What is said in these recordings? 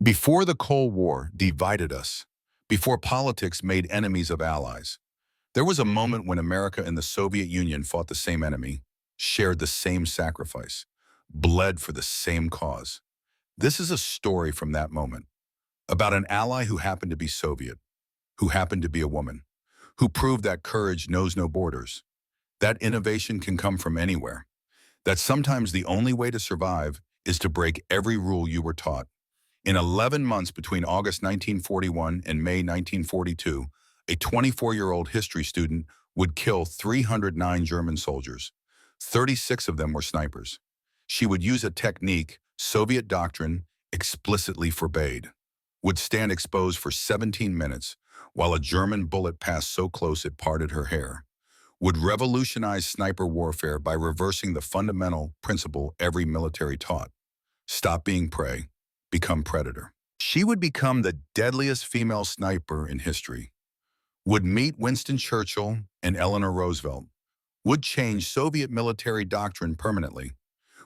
Before the Cold War divided us, before politics made enemies of allies, there was a moment when America and the Soviet Union fought the same enemy, shared the same sacrifice, bled for the same cause. This is a story from that moment, about an ally who happened to be Soviet, who happened to be a woman, who proved that courage knows no borders, that innovation can come from anywhere, that sometimes the only way to survive is to break every rule you were taught. In 11 months between August 1941 and May 1942, a 24-year-old history student would kill 309 German soldiers. 36 of them were snipers. She would use a technique Soviet doctrine explicitly forbade, would stand exposed for 17 minutes while a German bullet passed so close it parted her hair, would revolutionize sniper warfare by reversing the fundamental principle every military taught: stop being prey, become predator. She would become the deadliest female sniper in history, would meet Winston Churchill and Eleanor Roosevelt, would change Soviet military doctrine permanently,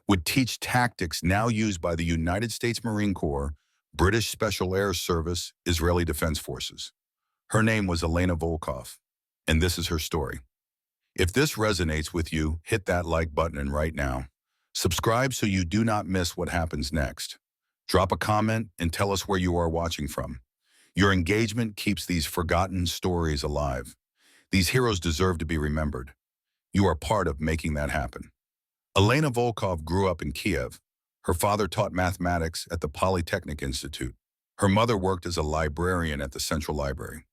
would teach tactics now used by the United States Marine Corps, British Special Air Service, Israeli Defense Forces. Her name was Elena Volkov, and this is her story. If this resonates with you, hit that like button right now. Subscribe so you do not miss what happens next. Drop a comment and tell us where you are watching from. Your engagement keeps these forgotten stories alive. These heroes deserve to be remembered. You are part of making that happen. Elena Volkov grew up in Kiev. Her father taught mathematics at the Polytechnic Institute. Her mother worked as a librarian at the Central Library.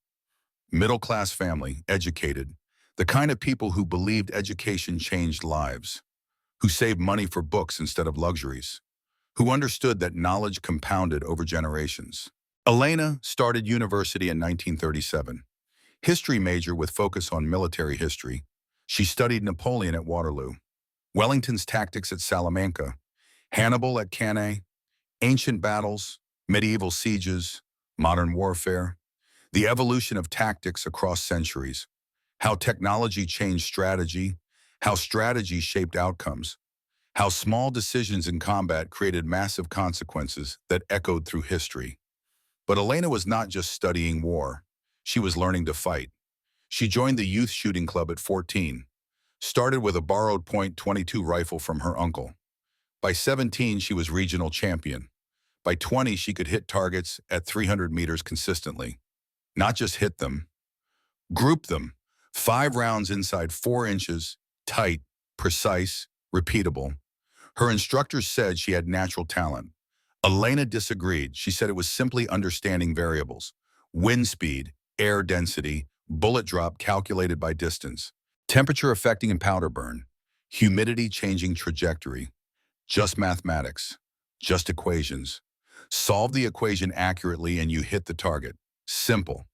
Middle-class family, educated, the kind of people who believed education changed lives, who saved money for books instead of luxuries, who understood that knowledge compounded over generations. Elena started university in 1937. History major with focus on military history. She studied Napoleon at Waterloo, Wellington's tactics at Salamanca, Hannibal at Cannae, ancient battles, medieval sieges, modern warfare, the evolution of tactics across centuries, how technology changed strategy, how strategy shaped outcomes, how small decisions in combat created massive consequences that echoed through history. But Elena was not just studying war. She was learning to fight. She joined the youth shooting club at 14, started with a borrowed .22 rifle from her uncle. By 17, she was regional champion. By 20, she could hit targets at 300 meters consistently. Not just hit them, group them. 5 rounds inside 4 inches, tight, precise, repeatable. Her instructors said she had natural talent. Elena disagreed. She said it was simply understanding variables: wind speed, air density, bullet drop calculated by distance, temperature affecting powder burn, humidity changing trajectory. Just mathematics, just equations. Solve the equation accurately and you hit the target. Simple.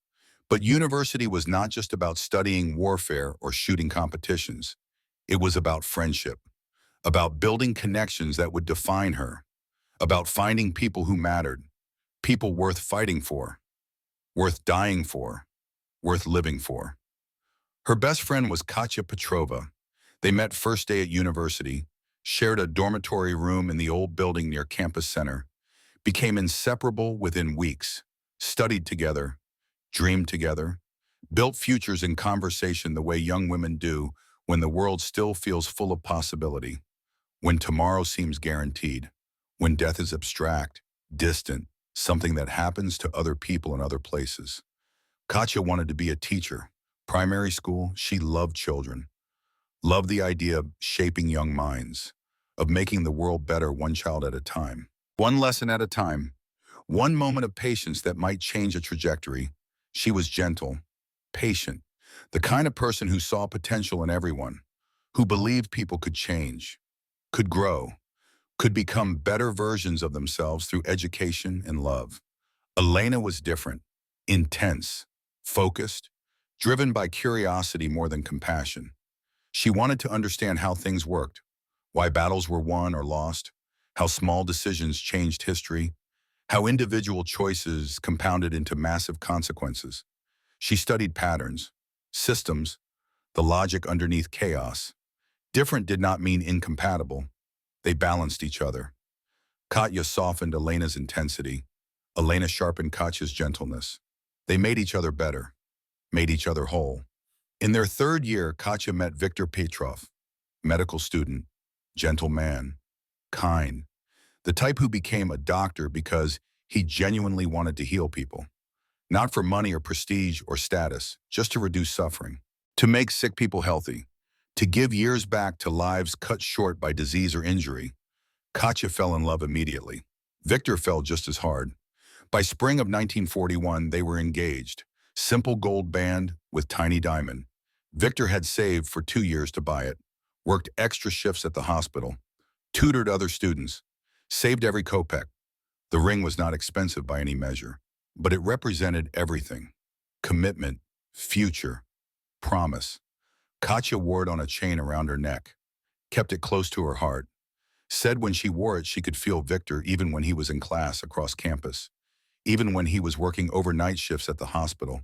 But university was not just about studying warfare or shooting competitions. It was about friendship, about building connections that would define her, about finding people who mattered, people worth fighting for, worth dying for, worth living for. Her best friend was Katya Petrova. They met first day at university, shared a dormitory room in the old building near Campus Center, became inseparable within weeks, studied together, dreamed together, built futures in conversation the way young women do when the world still feels full of possibility, when tomorrow seems guaranteed, when death is abstract, distant, something that happens to other people in other places. Katya wanted to be a teacher. Primary school, she loved children, loved the idea of shaping young minds, of making the world better one child at a time, one lesson at a time, one moment of patience that might change a trajectory. She was gentle, patient, the kind of person who saw potential in everyone, who believed people could change, could grow, could become better versions of themselves through education and love. Elena was different, intense, focused, driven by curiosity more than compassion. She wanted to understand how things worked, why battles were won or lost, how small decisions changed history, how individual choices compounded into massive consequences. She studied patterns, systems, the logic underneath chaos. Different did not mean incompatible. They balanced each other. Katya softened Elena's intensity. Elena sharpened Katya's gentleness. They made each other better, made each other whole. In their third year, Katya met Viktor Petrov, medical student, gentle man, kind, the type who became a doctor because he genuinely wanted to heal people. Not for money or prestige or status, just to reduce suffering, to make sick people healthy, to give years back to lives cut short by disease or injury. Katya fell in love immediately. Victor fell just as hard. By spring of 1941, they were engaged. Simple gold band with tiny diamond. Victor had saved for 2 years to buy it, worked extra shifts at the hospital, tutored other students, saved every kopeck. The ring was not expensive by any measure, but it represented everything. Commitment, future, promise. Katya wore it on a chain around her neck, kept it close to her heart, said when she wore it she could feel Victor even when he was in class across campus, even when he was working overnight shifts at the hospital,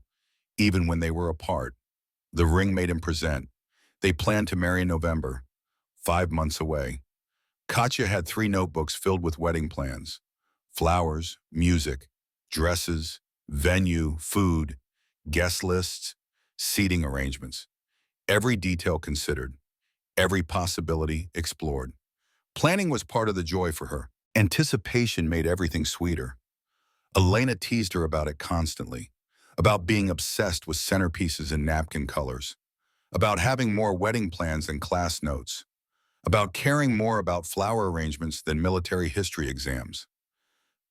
even when they were apart. The ring made him present. They planned to marry in November, 5 months away. Katya had 3 notebooks filled with wedding plans. Flowers, music, dresses, venue, food, guest lists, seating arrangements. Every detail considered, every possibility explored. Planning was part of the joy for her. Anticipation made everything sweeter. Elena teased her about it constantly, about being obsessed with centerpieces and napkin colors, about having more wedding plans than class notes, about caring more about flower arrangements than military history exams.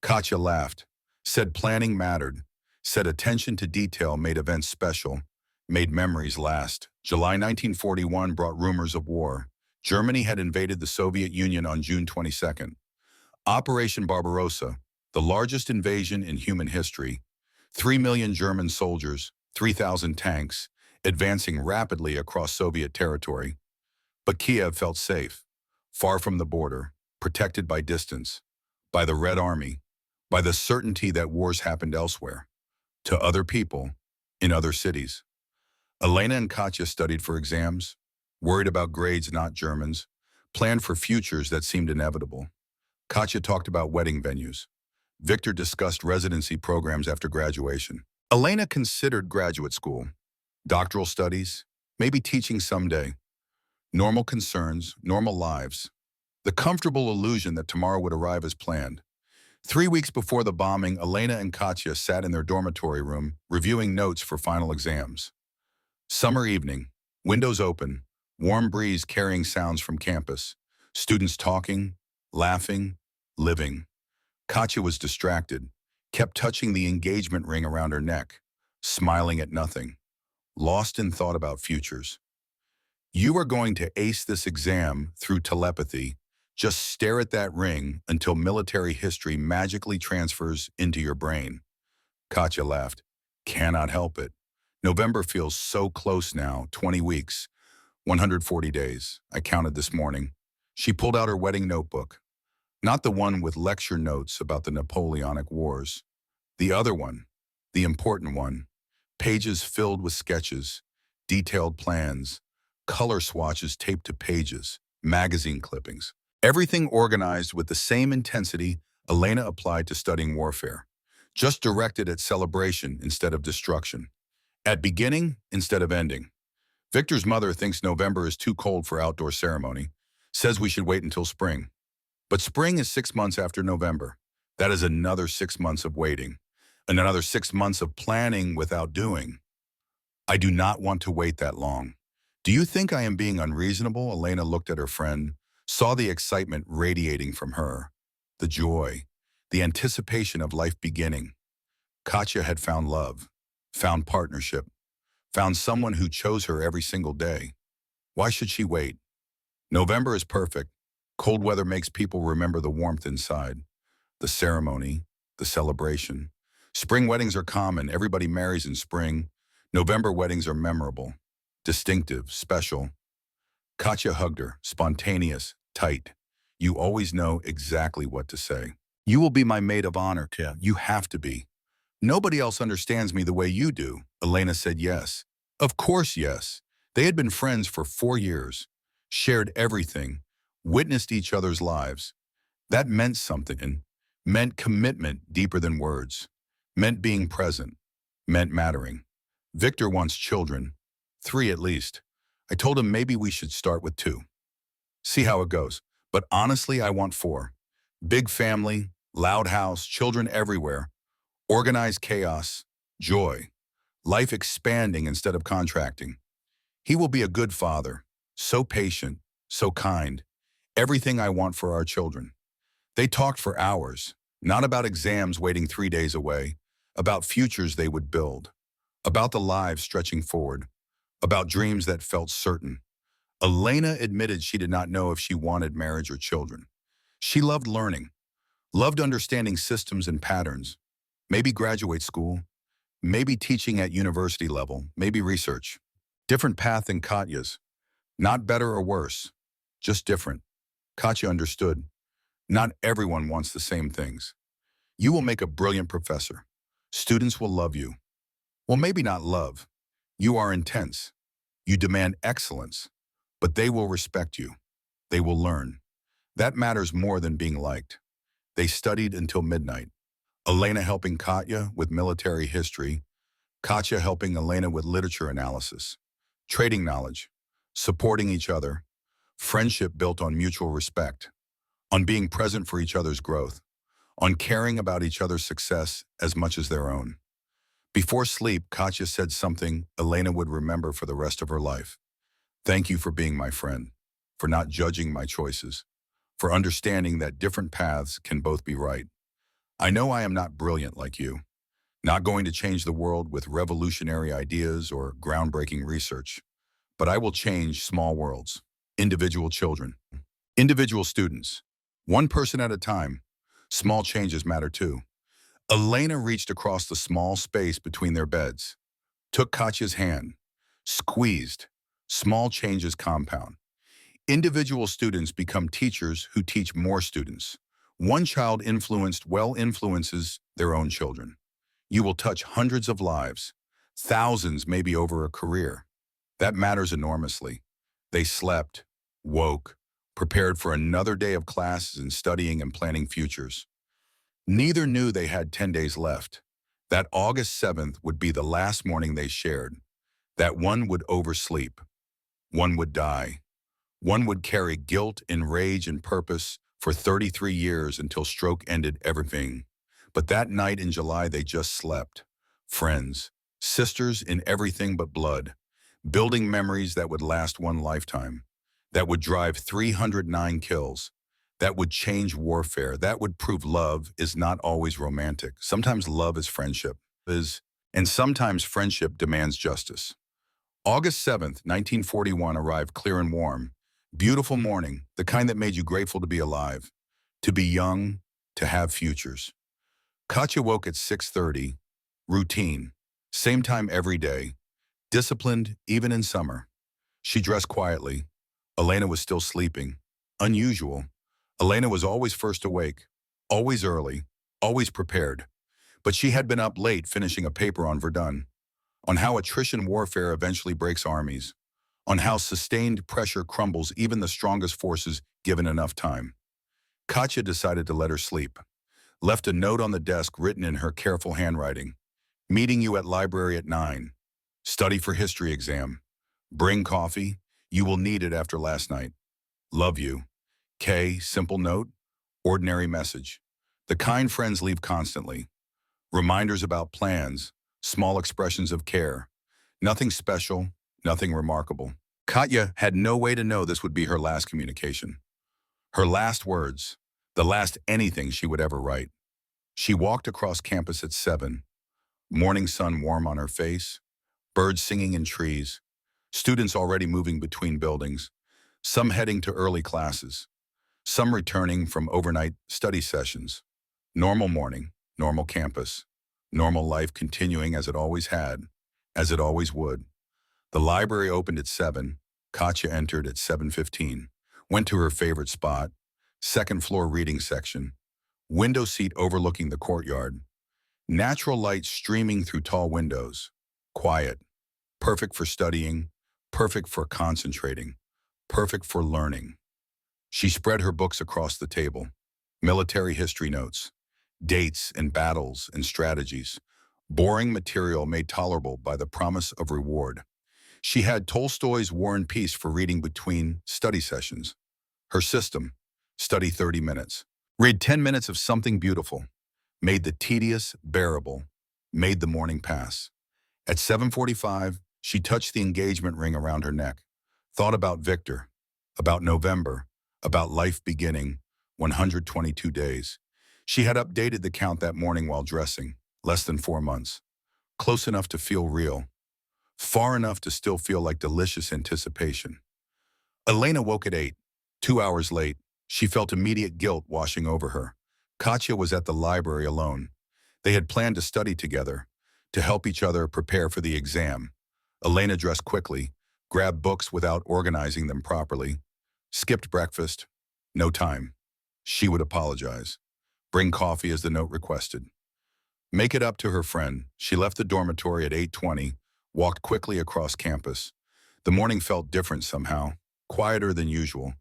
Katya laughed, said planning mattered, said attention to detail made events special, made memories last. July 1941 brought rumors of war. Germany had invaded the Soviet Union on June 22nd. Operation Barbarossa, the largest invasion in human history. 3 million German soldiers, 3,000 tanks, advancing rapidly across Soviet territory. But Kiev felt safe, far from the border, protected by distance, by the Red Army, by the certainty that wars happened elsewhere, to other people, in other cities. Elena and Katya studied for exams, worried about grades not Germans, planned for futures that seemed inevitable. Katya talked about wedding venues. Victor discussed residency programs after graduation. Elena considered graduate school, doctoral studies, maybe teaching someday. Normal concerns, normal lives. The comfortable illusion that tomorrow would arrive as planned. 3 weeks before the bombing, Elena and Katya sat in their dormitory room, reviewing notes for final exams. Summer evening, windows open, warm breeze carrying sounds from campus, students talking, laughing, living. Katya was distracted, kept touching the engagement ring around her neck, smiling at nothing, lost in thought about futures. You are going to ace this exam through telepathy. Just stare at that ring until military history magically transfers into your brain. Katya laughed. Cannot help it. November feels so close now, 20 weeks, 140 days. I counted this morning. She pulled out her wedding notebook. Not the one with lecture notes about the Napoleonic Wars. The other one, the important one. Pages filled with sketches, detailed plans, color swatches taped to pages, magazine clippings. Everything organized with the same intensity Elena applied to studying warfare, just directed at celebration instead of destruction, at beginning instead of ending. Victor's mother thinks November is too cold for outdoor ceremony, says we should wait until spring. But spring is 6 months after November. That is another 6 months of waiting, and another 6 months of planning without doing. I do not want to wait that long. Do you think I am being unreasonable? Elena looked at her friend, saw the excitement radiating from her, the joy, the anticipation of life beginning. Katya had found love, found partnership, found someone who chose her every single day. Why should she wait? November is perfect. Cold weather makes people remember the warmth inside, the ceremony, the celebration. Spring weddings are common. Everybody marries in spring. November weddings are memorable, distinctive, special. Katya hugged her, spontaneous, tight. You always know exactly what to say. You will be my maid of honor, Tia. You have to be. Nobody else understands me the way you do. Elena said yes. Of course, yes. They had been friends for 4 years, shared everything, witnessed each other's lives. That meant something. meant commitment deeper than words, meant being present, meant mattering. Victor wants children, 3 at least. I told him maybe we should start with 2. See how it goes. But honestly, I want 4. Big family, loud house, children everywhere, organized chaos, joy, life expanding instead of contracting. He will be a good father, so patient, so kind, everything I want for our children. They talked for hours, not about exams waiting 3 days away, about futures they would build, about the lives stretching forward, about dreams that felt certain. Elena admitted she did not know if she wanted marriage or children. She loved learning, loved understanding systems and patterns, maybe graduate school, maybe teaching at university level, maybe research. Different path than Katya's. Not better or worse, just different. Katya understood. Not everyone wants the same things. You will make a brilliant professor. Students will love you. Well, maybe not love. You are intense. You demand excellence. But they will respect you. They will learn. That matters more than being liked. They studied until midnight. Elena helping Katya with military history, Katya helping Elena with literature analysis, trading knowledge, supporting each other, friendship built on mutual respect, on being present for each other's growth, on caring about each other's success as much as their own. Before sleep, Katya said something Elena would remember for the rest of her life. Thank you for being my friend, for not judging my choices, for understanding that different paths can both be right. I know I am not brilliant like you, not going to change the world with revolutionary ideas or groundbreaking research, but I will change small worlds, individual children, individual students, one person at a time. Small changes matter too. Elena reached across the small space between their beds, took Katya's hand, squeezed. Small changes compound. Individual students become teachers who teach more students. One child influenced well influences their own children. You will touch hundreds of lives, thousands maybe over a career. That matters enormously. They slept, woke, prepared for another day of classes and studying and planning futures. Neither knew they had 10 days left. That August 7th would be the last morning they shared. That one would oversleep. One would die. One would carry guilt and rage and purpose for 33 years until stroke ended everything. But that night in July, they just slept. Friends, sisters in everything but blood, building memories that would last one lifetime, that would drive 309 kills, that would change warfare, that would prove love is not always romantic. Sometimes love is friendship, and sometimes friendship demands justice. August 7th, 1941 arrived clear and warm. Beautiful morning, the kind that made you grateful to be alive, to be young, to have futures. Katya woke at 6:30, routine, same time every day, disciplined even in summer. She dressed quietly. Elena was still sleeping. Unusual. Elena was always first awake, always early, always prepared. But she had been up late finishing a paper on Verdun, on how attrition warfare eventually breaks armies, on how sustained pressure crumbles even the strongest forces given enough time. Katya decided to let her sleep, left a note on the desk written in her careful handwriting. Meeting you at library at 9. Study for history exam. Bring coffee. You will need it after last night. Love you. K. Simple note. Ordinary message. The kind friends leave constantly. Reminders about plans. Small expressions of care. Nothing special. Nothing remarkable. Katya had no way to know this would be her last communication. Her last words. The last anything she would ever write. She walked across campus at 7. Morning sun warm on her face. Birds singing in trees. Students already moving between buildings. Some heading to early classes. Some returning from overnight study sessions. Normal morning, normal campus. Normal life continuing as it always had, as it always would. The library opened at 7. Katya entered at 7:15. Went to her favorite spot, second floor reading section. Window seat overlooking the courtyard. Natural light streaming through tall windows. Quiet. Perfect for studying. Perfect for concentrating. Perfect for learning. She spread her books across the table. Military history notes. dates and battles and strategies. Boring material made tolerable by the promise of reward. She had Tolstoy's War and Peace for reading between study sessions. Her system: study 30 minutes. Read 10 minutes of something beautiful. Made the tedious bearable. Made the morning pass. At 7:45, she touched the engagement ring around her neck. Thought about Victor, about November, about life beginning, 122 days. She had updated the count that morning while dressing, less than 4 months. Close enough to feel real, far enough to still feel like delicious anticipation. Elena woke at 8, 2 hours late. She felt immediate guilt washing over her. Katya was at the library alone. They had planned to study together, to help each other prepare for the exam. Elena dressed quickly, grabbed books without organizing them properly, skipped breakfast. No time. She would apologize. Bring coffee as the note requested. Make it up to her friend. She left the dormitory at 8:20, walked quickly across campus. The morning felt different somehow, quieter than usual.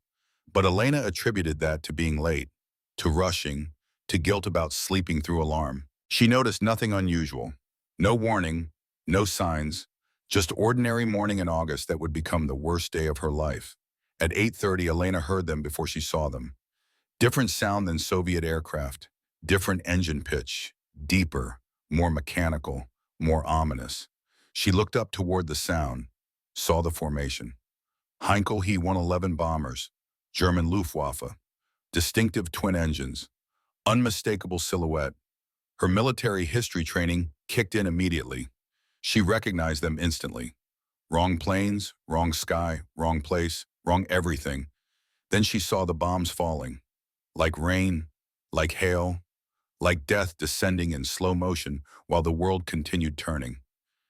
But Elena attributed that to being late, to rushing, to guilt about sleeping through alarm. She noticed nothing unusual. No warning, no signs, just ordinary morning in August that would become the worst day of her life. At 8:30, Elena heard them before she saw them. Different sound than Soviet aircraft, different engine pitch, deeper, more mechanical, more ominous. She looked up toward the sound, saw the formation. Heinkel He-111 bombers, German Luftwaffe, distinctive twin engines, unmistakable silhouette. Her military history training kicked in immediately. She recognized them instantly. Wrong planes, wrong sky, wrong place, wrong everything. Then she saw the bombs falling. Like rain, like hail, like death descending in slow motion while the world continued turning.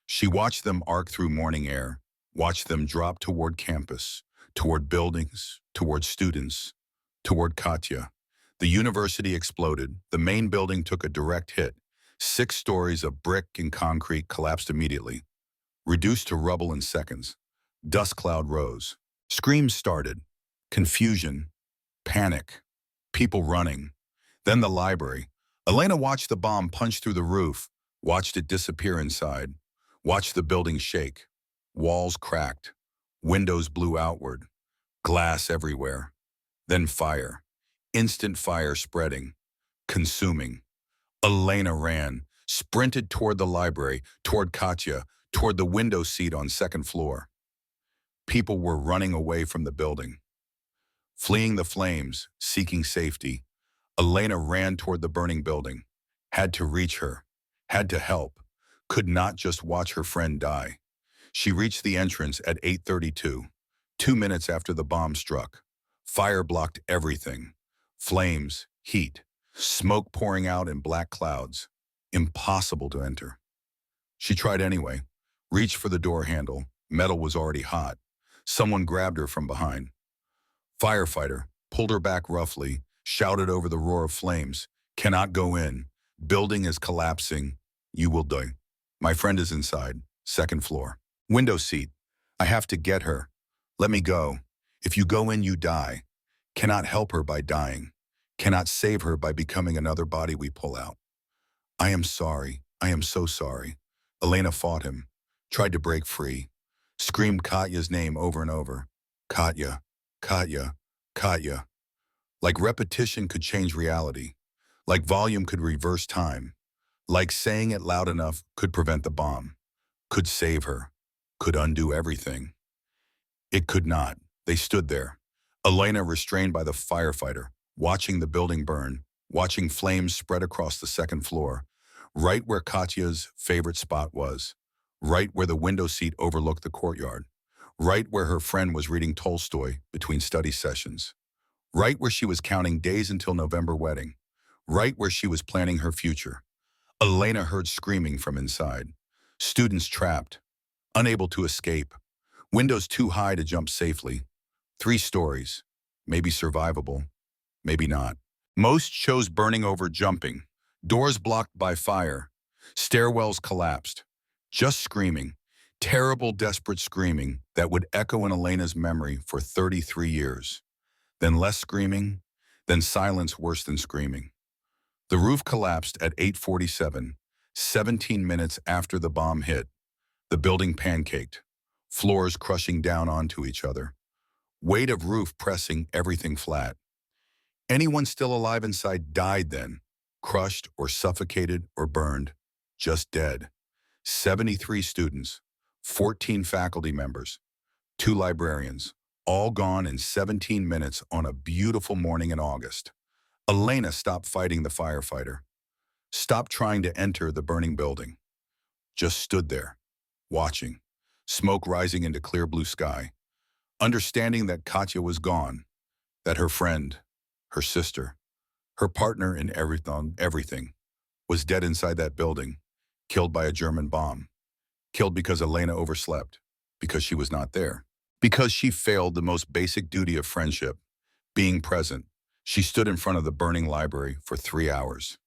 She watched them arc through morning air, watched them drop toward campus, toward buildings, toward students, toward Katya. The university exploded. The main building took a direct hit. 6 stories of brick and concrete collapsed immediately, reduced to rubble in seconds. Dust cloud rose. Screams started. Confusion, panic, people running. Then the library. Elena watched the bomb punch through the roof, watched it disappear inside, watched the building shake. Walls cracked, windows blew outward, glass everywhere. Then fire, instant fire spreading, consuming. Elena ran, sprinted toward the library, toward Katya, toward the window seat on second floor. People were running away from the building, fleeing the flames, seeking safety. Elena ran toward the burning building, had to reach her, had to help, could not just watch her friend die. She reached the entrance at 8:32, 2 minutes after the bomb struck. Fire blocked everything. Flames, heat, smoke pouring out in black clouds. Impossible to enter. She tried anyway, reached for the door handle. Metal was already hot. Someone grabbed her from behind. Firefighter pulled her back roughly, shouted over the roar of flames, "Cannot go in. Building is collapsing. You will die. My friend is inside, second floor. Window seat. I have to get her. Let me go. If you go in, you die. Cannot help her by dying. Cannot save her by becoming another body we pull out. I am sorry. I am so sorry." Elena fought him, tried to break free, screamed Katya's name over and over. Katya, Katya, Katya. Like repetition could change reality. Like volume could reverse time. Like saying it loud enough could prevent the bomb. Could save her. Could undo everything. It could not. They stood there. Elena restrained by the firefighter, watching the building burn, watching flames spread across the second floor, right where Katya's favorite spot was, right where the window seat overlooked the courtyard, right where her friend was reading Tolstoy between study sessions, right where she was counting days until November wedding, right where she was planning her future. Elena heard screaming from inside. Students trapped, unable to escape, windows too high to jump safely. 3 stories, maybe survivable, maybe not. Most chose burning over jumping, doors blocked by fire, stairwells collapsed. Just screaming, terrible, desperate screaming that would echo in Elena's memory for 33 years. Then less screaming, then silence worse than screaming. The roof collapsed at 8:47, 17 minutes after the bomb hit. The building pancaked, floors crushing down onto each other, weight of roof pressing everything flat. Anyone still alive inside died then, crushed or suffocated or burned, just dead. 73 students, 14 faculty members, 2 librarians, all gone in 17 minutes on a beautiful morning in August. Elena stopped fighting the firefighter, stopped trying to enter the burning building, just stood there, watching, smoke rising into clear blue sky, understanding that Katya was gone, that her friend, her sister, her partner in everything, was dead inside that building, killed by a German bomb, killed because Elena overslept, because she was not there, because she failed the most basic duty of friendship, being present. She stood in front of the burning library for 3 hours,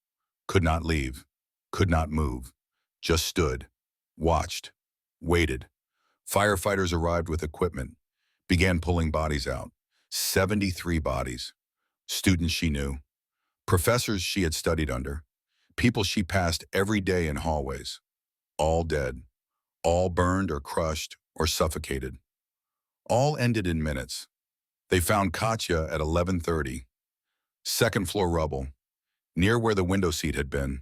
could not leave, could not move, just stood, watched, waited. Firefighters arrived with equipment, began pulling bodies out. 73 bodies. Students she knew, professors she had studied under, people she passed every day in hallways, all dead, all burned or crushed or suffocated. All ended in minutes. They found Katya at 11:30, second floor rubble, near where the window seat had been,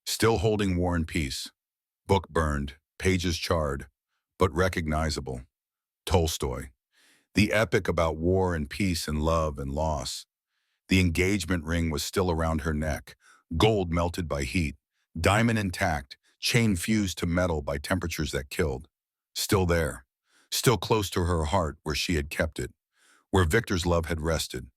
still holding War and Peace, book burned, pages charred, but recognizable. Tolstoy, the epic about war and peace and love and loss. The engagement ring was still around her neck, gold melted by heat, diamond intact, chain fused to metal by temperatures that killed. Still there, still close to her heart where she had kept it, where Victor's love had rested.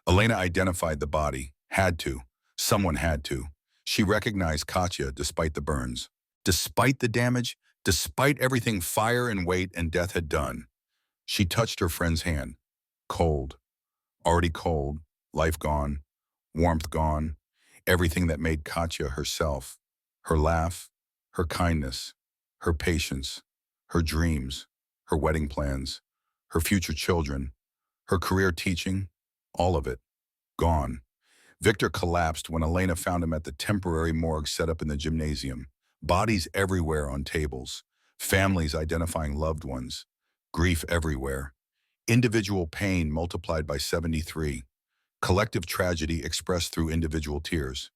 Elena identified the body, had to. Someone had to. She recognized Katya despite the burns, despite the damage, despite everything fire and weight and death had done. She touched her friend's hand. Cold. Already cold. Life gone. Warmth gone. Everything that made Katya herself. Her laugh, her kindness, her patience, her dreams, her wedding plans, her future children, her career teaching, all of it, gone. Victor collapsed when Elena found him at the temporary morgue set up in the gymnasium. Bodies everywhere on tables, families identifying loved ones, grief everywhere, individual pain multiplied by 73, collective tragedy expressed through individual tears.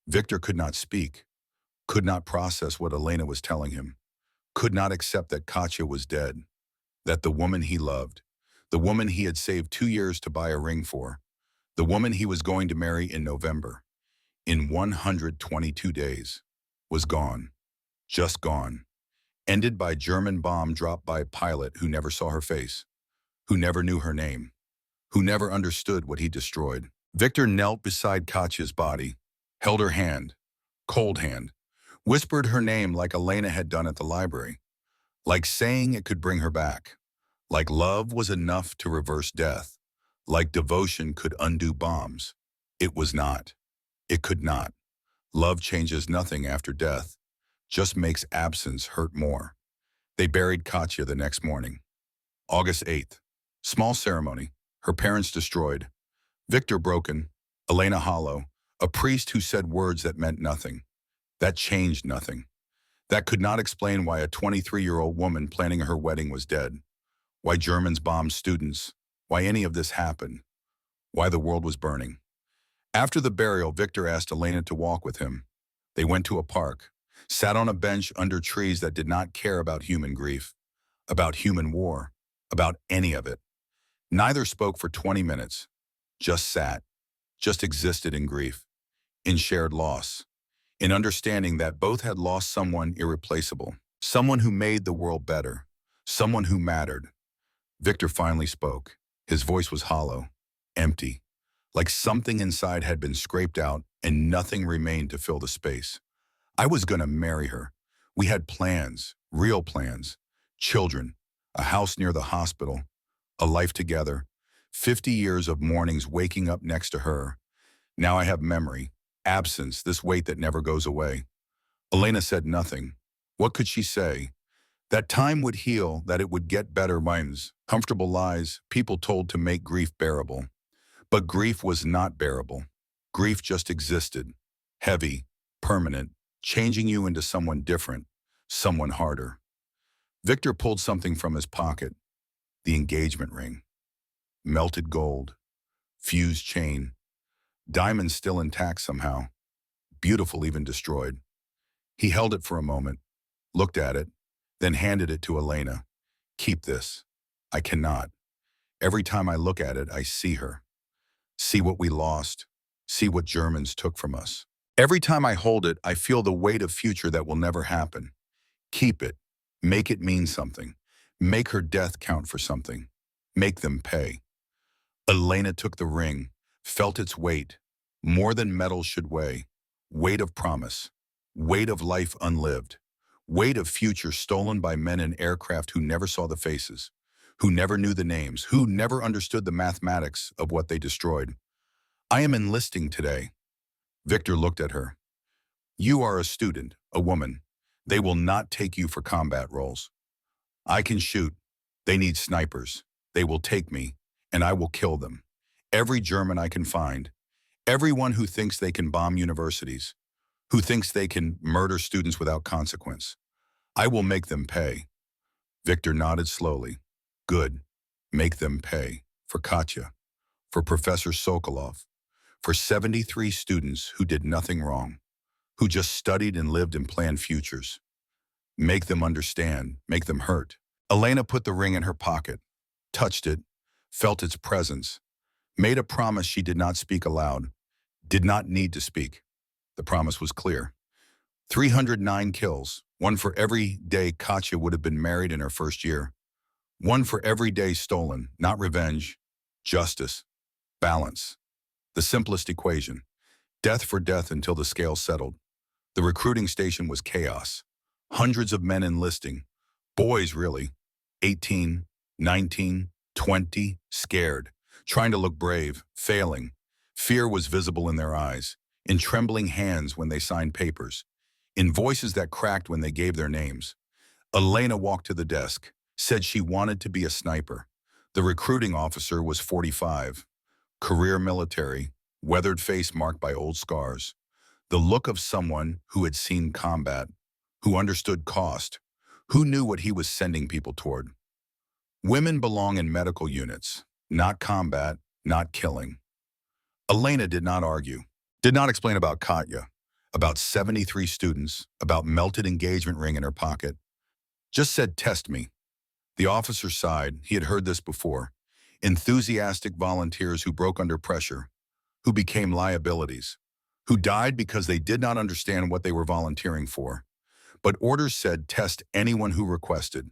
Victor could not speak, could not process what Elena was telling him, could not accept that Katya was dead, that the woman he loved, the woman he had saved 2 years to buy a ring for, the woman he was going to marry in November, in 122 days, was gone, just gone, ended by German bomb dropped by a pilot who never saw her face, who never knew her name, who never understood what he destroyed. Victor knelt beside Katya's body, held her hand, cold hand, whispered her name like Elena had done at the library, like saying it could bring her back, like love was enough to reverse death, like devotion could undo bombs. It was not. It could not. Love changes nothing after death, just makes absence hurt more. They buried Katya the next morning. August 8th. Small ceremony. Her parents destroyed. Victor broken. Elena hollow. A priest who said words that meant nothing. That changed nothing. That could not explain why a 23-year-old woman planning her wedding was dead. Why Germans bombed students. Why any of this happened. Why the world was burning. After the burial, Victor asked Elena to walk with him. They went to a park, sat on a bench under trees that did not care about human grief, about human war, about any of it. Neither spoke for 20 minutes, just sat, just existed in grief, in shared loss, in understanding that both had lost someone irreplaceable, someone who made the world better, someone who mattered. Victor finally spoke. His voice was hollow, empty, like something inside had been scraped out and nothing remained to fill the space. I was going to marry her. We had plans, real plans, children, a house near the hospital, a life together, 50 years of mornings waking up next to her. Now I have memory, absence, this weight that never goes away. Elena said nothing. What could she say? That time would heal, that it would get better minds, comfortable lies, people told to make grief bearable. But grief was not bearable. Grief just existed. heavy, permanent, changing you into someone different, someone harder. Victor pulled something from his pocket, the engagement ring. Melted gold, fused chain, diamonds still intact somehow, beautiful even destroyed. He held it for a moment, looked at it, then handed it to Elena. Keep this. I cannot. Every time I look at it, I see her. See what we lost. See what Germans took from us. Every time I hold it, I feel the weight of future that will never happen. Keep it. Make it mean something. Make her death count for something. Make them pay. Elena took the ring, felt its weight, more than metal should weigh. Weight of promise. Weight of life unlived. Weight of future stolen by men in aircraft who never saw the faces, who never knew the names, who never understood the mathematics of what they destroyed. I am enlisting today. Victor looked at her. You are a student, a woman. They will not take you for combat roles. I can shoot. They need snipers. They will take me, and I will kill them. Every German I can find. Everyone who thinks they can bomb universities, who thinks they can murder students without consequence. I will make them pay. Victor nodded slowly. Good. Make them pay. For Katya. For Professor Sokolov. For 73 students who did nothing wrong, who just studied and lived and planned futures. Make them understand. Make them hurt. Elena put the ring in her pocket, touched it, felt its presence, made a promise she did not speak aloud, did not need to speak. The promise was clear. 309 kills, one for every day Katya would have been married in her first year. One for every day stolen, not revenge, justice, balance. The simplest equation. Death for death until the scale settled. The recruiting station was chaos. Hundreds of men enlisting. Boys, really. 18, 19, 20, scared, trying to look brave, failing. Fear was visible in their eyes, in trembling hands when they signed papers, in voices that cracked when they gave their names. Elena walked to the desk, said she wanted to be a sniper. The recruiting officer was 45. Career military, weathered face marked by old scars. The look of someone who had seen combat, who understood cost, who knew what he was sending people toward. Women belong in medical units, not combat, not killing. Elena did not argue, did not explain about Katya, about 73 students, about melted engagement ring in her pocket. Just said, test me. The officer sighed. He had heard this before. Enthusiastic volunteers who broke under pressure, who became liabilities, who died because they did not understand what they were volunteering for. But orders said test anyone who requested,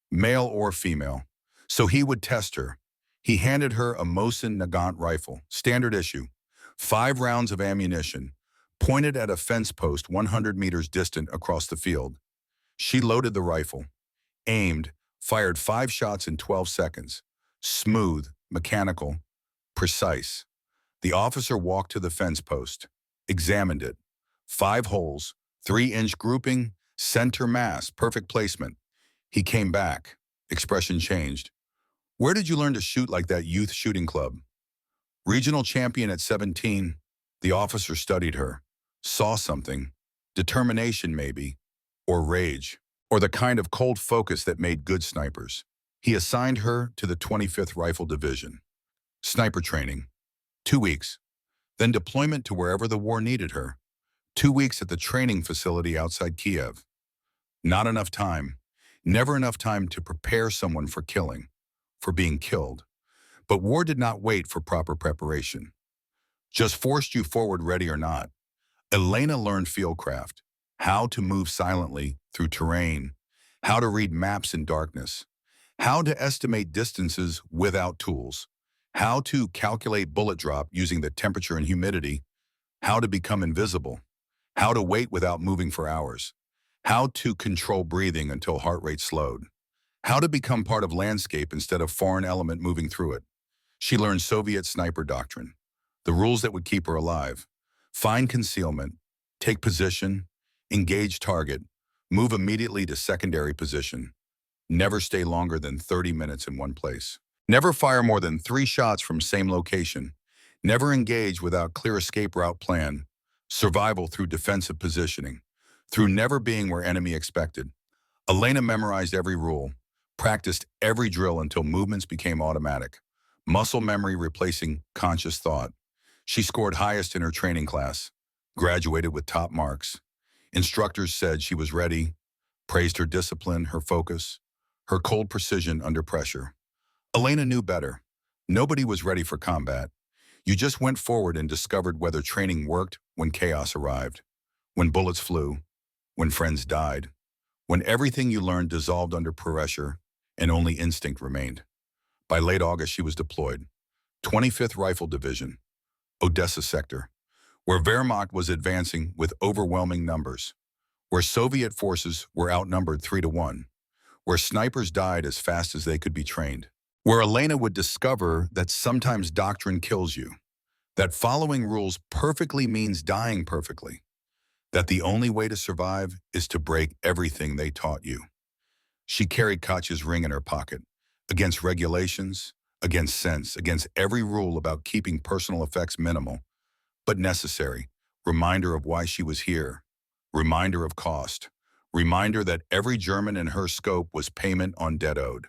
male or female. So he would test her. He handed her a Mosin Nagant rifle, standard issue, 5 rounds of ammunition, pointed at a fence post 100 meters distant across the field. She loaded the rifle, aimed, fired 5 shots in 12 seconds. Smooth, mechanical, precise. The officer walked to the fence post, examined it. 5 holes, 3-inch grouping, center mass, perfect placement. He came back. Expression changed. Where did you learn to shoot like that youth shooting club? Regional champion at 17. The officer studied her, saw something, determination maybe, or rage, or the kind of cold focus that made good snipers. He assigned her to the 25th Rifle Division. Sniper training, 2 weeks, then deployment to wherever the war needed her. 2 weeks at the training facility outside Kiev. Not enough time, never enough time to prepare someone for killing, for being killed. But war did not wait for proper preparation. Just forced you forward ready or not. Elena learned fieldcraft, how to move silently through terrain, how to read maps in darkness, how to estimate distances without tools, how to calculate bullet drop using the temperature and humidity, how to become invisible, how to wait without moving for hours, how to control breathing until heart rate slowed, how to become part of landscape instead of foreign element moving through it. She learned Soviet sniper doctrine, the rules that would keep her alive. Find concealment, take position, engage target, move immediately to secondary position. Never stay longer than 30 minutes in one place. Never fire more than 3 shots from same location. Never engage without clear escape route plan. survival through defensive positioning, through never being where enemy expected. Elena memorized every rule, practiced every drill until movements became automatic, muscle memory replacing conscious thought. She scored highest in her training class, graduated with top marks. Instructors said she was ready, praised her discipline, her focus, her cold precision under pressure. Elena knew better. Nobody was ready for combat. You just went forward and discovered whether training worked when chaos arrived, when bullets flew, when friends died, when everything you learned dissolved under pressure and only instinct remained. By late August, she was deployed. 25th Rifle Division, Odessa sector, where Wehrmacht was advancing with overwhelming numbers, where Soviet forces were outnumbered 3-1, where snipers died as fast as they could be trained, where Elena would discover that sometimes doctrine kills you, that following rules perfectly means dying perfectly, that the only way to survive is to break everything they taught you. She carried Katya's ring in her pocket, against regulations, against sense, against every rule about keeping personal effects minimal, but necessary. Reminder of why she was here. Reminder of cost. Reminder that every German in her scope was payment on debt owed.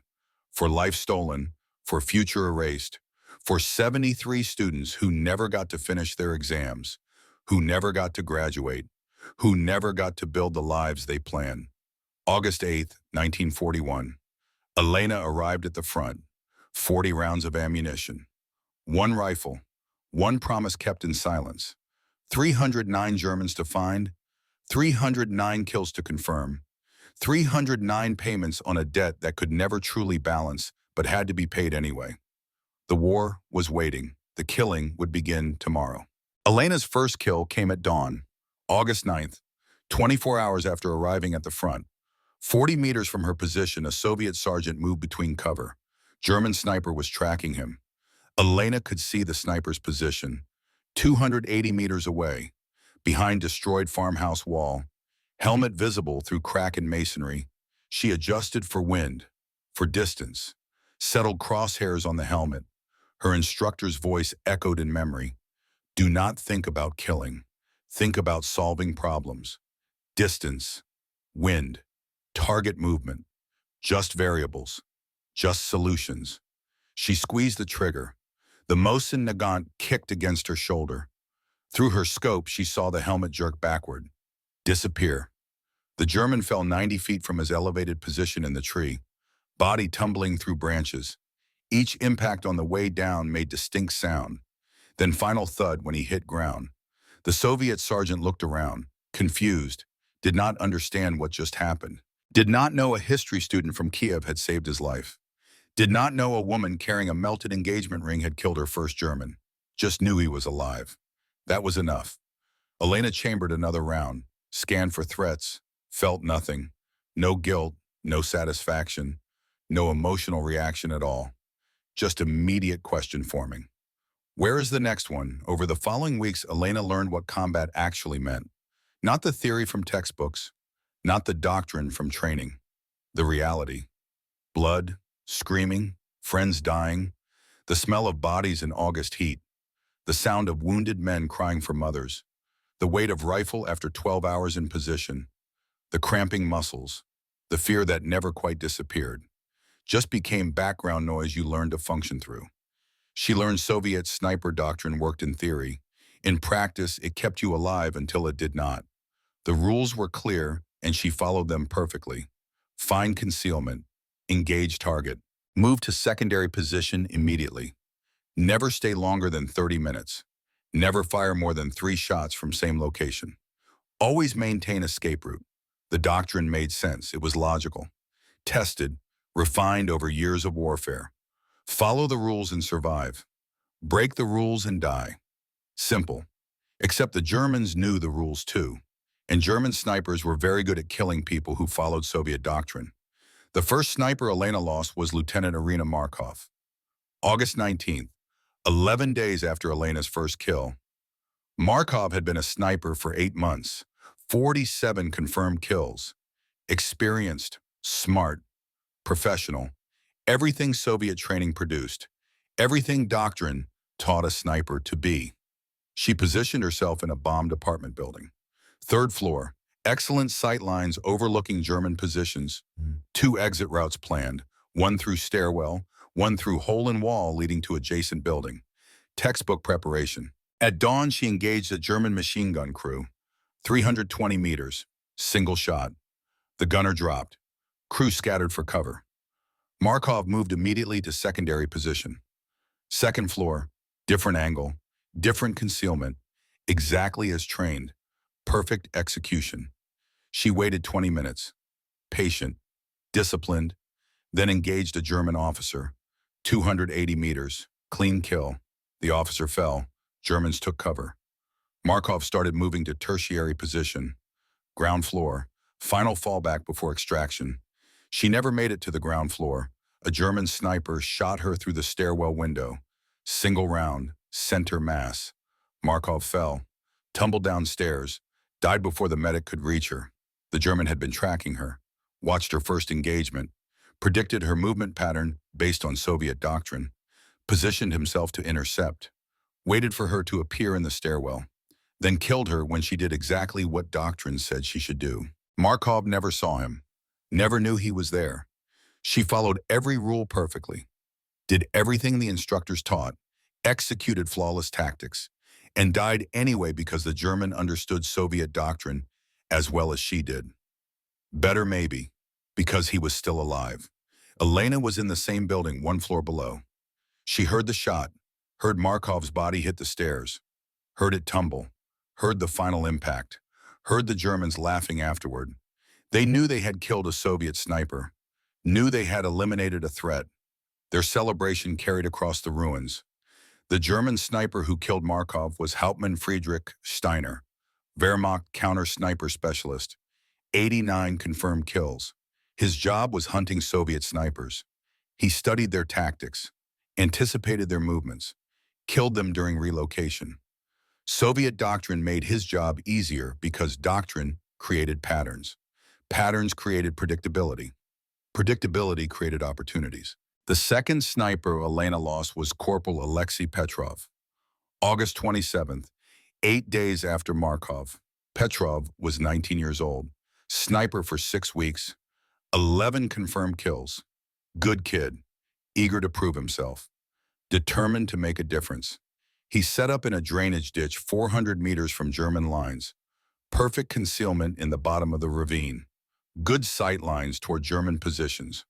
For life stolen, for future erased, for 73 students who never got to finish their exams, who never got to graduate, who never got to build the lives they planned. August 8th, 1941. Elena arrived at the front. 40 rounds of ammunition. One rifle. One promise kept in silence. 309 Germans to find. 309 kills to confirm. 309 payments on a debt that could never truly balance, but had to be paid anyway. The war was waiting. The killing would begin tomorrow. Elena's first kill came at dawn, August 9th, 24 hours after arriving at the front. 40 meters from her position, a Soviet sergeant moved between cover. German sniper was tracking him. Elena could see the sniper's position, 280 meters away, behind destroyed farmhouse wall, helmet visible through crack in masonry. She adjusted for wind, for distance, settled crosshairs on the helmet. Her instructor's voice echoed in memory. Do not think about killing. Think about solving problems. Distance, wind, target movement, just variables, just solutions. She squeezed the trigger. The Mosin Nagant kicked against her shoulder. Through her scope, she saw the helmet jerk backward, disappear. The German fell 90 feet from his elevated position in the tree, body tumbling through branches. Each impact on the way down made distinct sound, then final thud when he hit ground. The Soviet sergeant looked around, confused, did not understand what just happened, did not know a history student from Kiev had saved his life, did not know a woman carrying a melted engagement ring had killed her first German, just knew he was alive. That was enough. Elena chambered another round, scanned for threats, felt nothing. No guilt, no satisfaction, no emotional reaction at all. Just immediate question forming. Where is the next one? Over the following weeks, Elena learned what combat actually meant. Not the theory from textbooks, not the doctrine from training. The reality. Blood, screaming, friends dying, the smell of bodies in August heat, the sound of wounded men crying for mothers, the weight of rifle after 12 hours in position, the cramping muscles, the fear that never quite disappeared, just became background noise you learned to function through. She learned Soviet sniper doctrine worked in theory. In practice, it kept you alive until it did not. The rules were clear, and she followed them perfectly. Find concealment, engage target, move to secondary position immediately. Never stay longer than 30 minutes. Never fire more than 3 shots from same location. Always maintain escape route. The doctrine made sense. It was logical. Tested, refined over years of warfare. Follow the rules and survive. Break the rules and die. Simple. Except the Germans knew the rules too. And German snipers were very good at killing people who followed Soviet doctrine. The first sniper Elena lost was Lieutenant Irina Markov. August 19th, 11 days after Elena's first kill. Markov had been a sniper for 8 months, 47 confirmed kills. Experienced, smart, professional. Everything Soviet training produced. Everything doctrine taught a sniper to be. She positioned herself in a bombed apartment building. Third floor, excellent sight lines overlooking German positions. Two exit routes planned, one through stairwell, one through hole in wall leading to adjacent building. Textbook preparation. At dawn, she engaged a German machine gun crew. 320 meters, single shot. The gunner dropped. Crew scattered for cover. Markov moved immediately to secondary position. Second floor, different angle, different concealment, exactly as trained. Perfect execution. She waited 20 minutes, patient, disciplined, then engaged a German officer. 280 meters, clean kill. The officer fell. Germans took cover. Markov started moving to tertiary position. Ground floor, final fallback before extraction. She never made it to the ground floor. A German sniper shot her through the stairwell window. Single round, center mass. Markov fell, tumbled downstairs, died before the medic could reach her. The German had been tracking her, watched her first engagement, predicted her movement pattern based on Soviet doctrine, positioned himself to intercept, waited for her to appear in the stairwell, then killed her when she did exactly what doctrine said she should do. Markov never saw him, never knew he was there. She followed every rule perfectly, did everything the instructors taught, executed flawless tactics, and died anyway because the German understood Soviet doctrine as well as she did. Better maybe, because he was still alive. Elena was in the same building, one floor below. She heard the shot, heard Markov's body hit the stairs, heard it tumble, heard the final impact, heard the Germans laughing afterward. They knew they had killed a Soviet sniper, knew they had eliminated a threat. Their celebration carried across the ruins. The German sniper who killed Markov was Hauptmann Friedrich Steiner, Wehrmacht counter-sniper specialist. 89 confirmed kills. His job was hunting Soviet snipers. He studied their tactics, anticipated their movements, killed them during relocation. Soviet doctrine made his job easier because doctrine created patterns. Patterns created predictability. Predictability created opportunities. The second sniper Elena lost was Corporal Alexei Petrov. August 27th, 8 days after Markov. Petrov was 19 years old. Sniper for 6 weeks. 11 confirmed kills. Good kid. Eager to prove himself. Determined to make a difference. He set up in a drainage ditch 400 meters from German lines. Perfect concealment in the bottom of the ravine. Good sight lines toward German positions.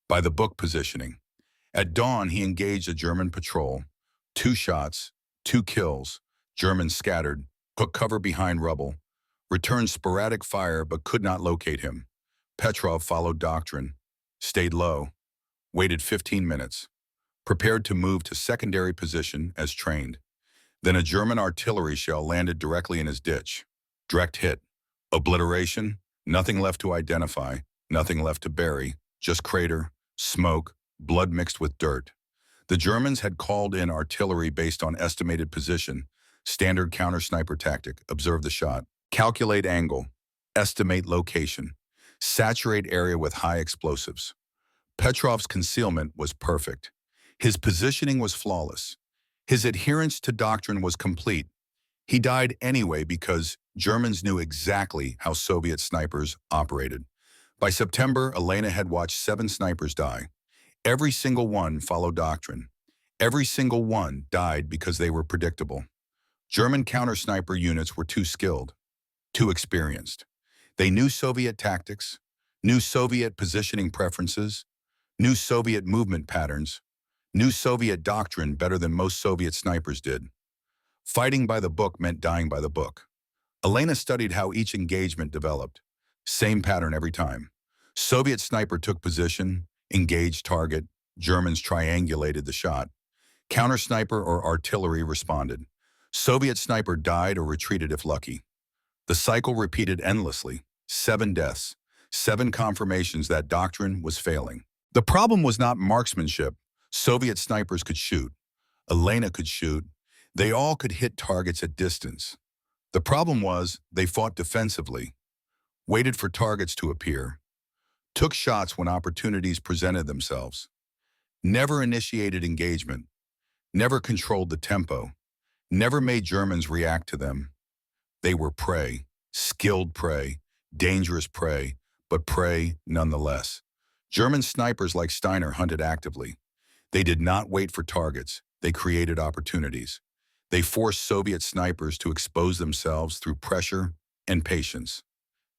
By the book positioning. At dawn, he engaged a German patrol. 2 shots, 2 kills. Germans scattered, took cover behind rubble, returned sporadic fire but could not locate him. Petrov followed doctrine, stayed low, waited 15 minutes, prepared to move to secondary position as trained. Then a German artillery shell landed directly in his ditch. Direct hit. Obliteration, nothing left to identify, nothing left to bury, just crater, smoke, blood mixed with dirt. The Germans had called in artillery based on estimated position, standard counter-sniper tactic, observe the shot, calculate angle, estimate location, saturate area with high explosives. Petrov's concealment was perfect. His positioning was flawless. His adherence to doctrine was complete. He died anyway because Germans knew exactly how Soviet snipers operated. By September, Elena had watched 7 snipers die. Every single one followed doctrine. Every single one died because they were predictable. German counter-sniper units were too skilled, too experienced. They knew Soviet tactics, knew Soviet positioning preferences, knew Soviet movement patterns, knew Soviet doctrine better than most Soviet snipers did. Fighting by the book meant dying by the book. Elena studied how each engagement developed. Same pattern every time. Soviet sniper took position, engaged target, Germans triangulated the shot. Counter-sniper or artillery responded. Soviet sniper died or retreated if lucky. The cycle repeated endlessly. 7 deaths, 7 confirmations that doctrine was failing. The problem was not marksmanship. Soviet snipers could shoot. Elena could shoot. They all could hit targets at distance. The problem was they fought defensively, waited for targets to appear, took shots when opportunities presented themselves, never initiated engagement, never controlled the tempo, never made Germans react to them. They were prey, skilled prey, dangerous prey, but prey nonetheless. German snipers like Steiner hunted actively. They did not wait for targets. They created opportunities. They forced Soviet snipers to expose themselves through pressure and patience,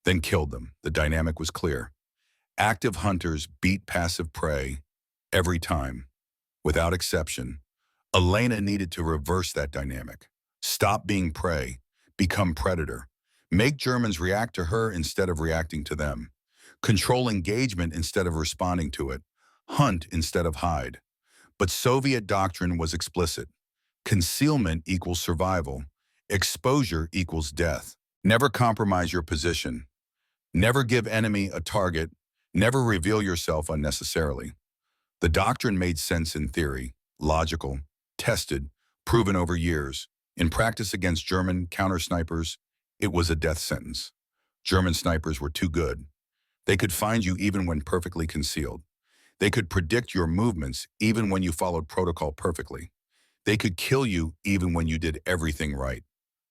then killed them. The dynamic was clear. Active hunters beat passive prey every time, without exception. Elena needed to reverse that dynamic. Stop being prey, become predator. Make Germans react to her instead of reacting to them. Control engagement instead of responding to it. Hunt instead of hide. But Soviet doctrine was explicit. Concealment equals survival. Exposure equals death. Never compromise your position. Never give enemy a target. Never reveal yourself unnecessarily. The doctrine made sense in theory, logical, tested, proven over years. In practice against German counter-snipers, it was a death sentence. German snipers were too good. They could find you even when perfectly concealed. They could predict your movements even when you followed protocol perfectly. They could kill you even when you did everything right.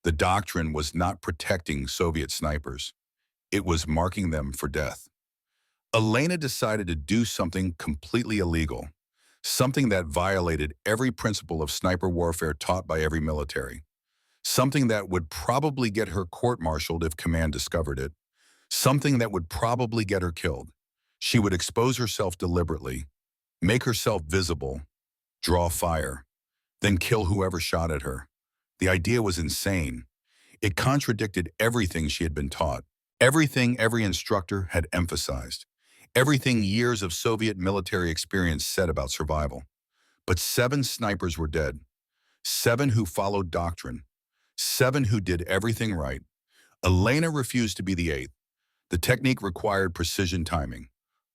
The doctrine was not protecting Soviet snipers. It was marking them for death. Elena decided to do something completely illegal, something that violated every principle of sniper warfare taught by every military, something that would probably get her court-martialed if command discovered it, something that would probably get her killed. She would expose herself deliberately, make herself visible, draw fire, then kill whoever shot at her. The idea was insane. It contradicted everything she had been taught, everything every instructor had emphasized, everything years of Soviet military experience said about survival. But 7 snipers were dead, 7 who followed doctrine, 7 who did everything right. Elena refused to be the 8th. The technique required precision timing,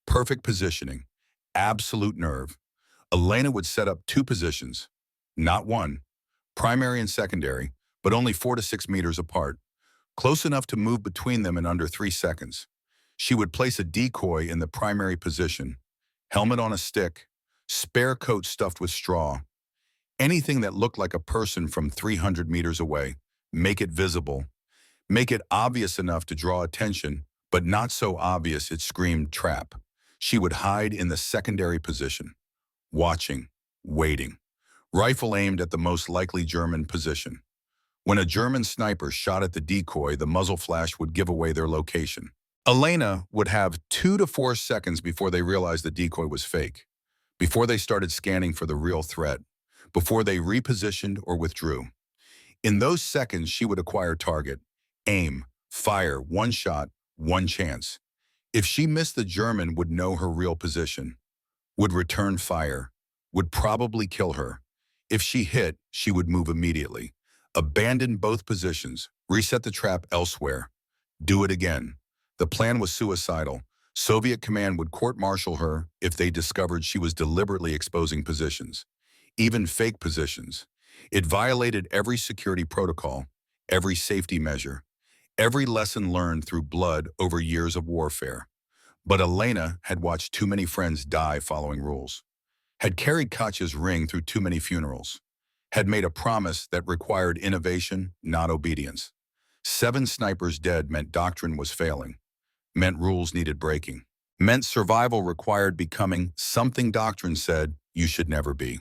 perfect positioning, absolute nerve. Elena would set up 2 positions, not one, primary and secondary, but only 4 to 6 meters apart, close enough to move between them in under 3 seconds. She would place a decoy in the primary position, helmet on a stick, spare coat stuffed with straw, anything that looked like a person from 300 meters away, make it visible, make it obvious enough to draw attention, but not so obvious it screamed trap. She would hide in the secondary position, watching, waiting, rifle aimed at the most likely German position. When a German sniper shot at the decoy, the muzzle flash would give away their location. Elena would have 2 to 4 seconds before they realized the decoy was fake, before they started scanning for the real threat, before they repositioned or withdrew. In those seconds, she would acquire target, aim, fire, 1 shot, 1 chance. If she missed, the German would know her real position, would return fire, would probably kill her. If she hit, she would move immediately, abandon both positions, reset the trap elsewhere, do it again. The plan was suicidal. Soviet command would court-martial her if they discovered she was deliberately exposing positions, even fake positions. It violated every security protocol, every safety measure, every lesson learned through blood over years of warfare. But Elena had watched too many friends die following rules, had carried Katya's ring through too many funerals, had made a promise that required innovation, not obedience. 7 snipers dead meant doctrine was failing, meant rules needed breaking, meant survival required becoming something doctrine said you should never be.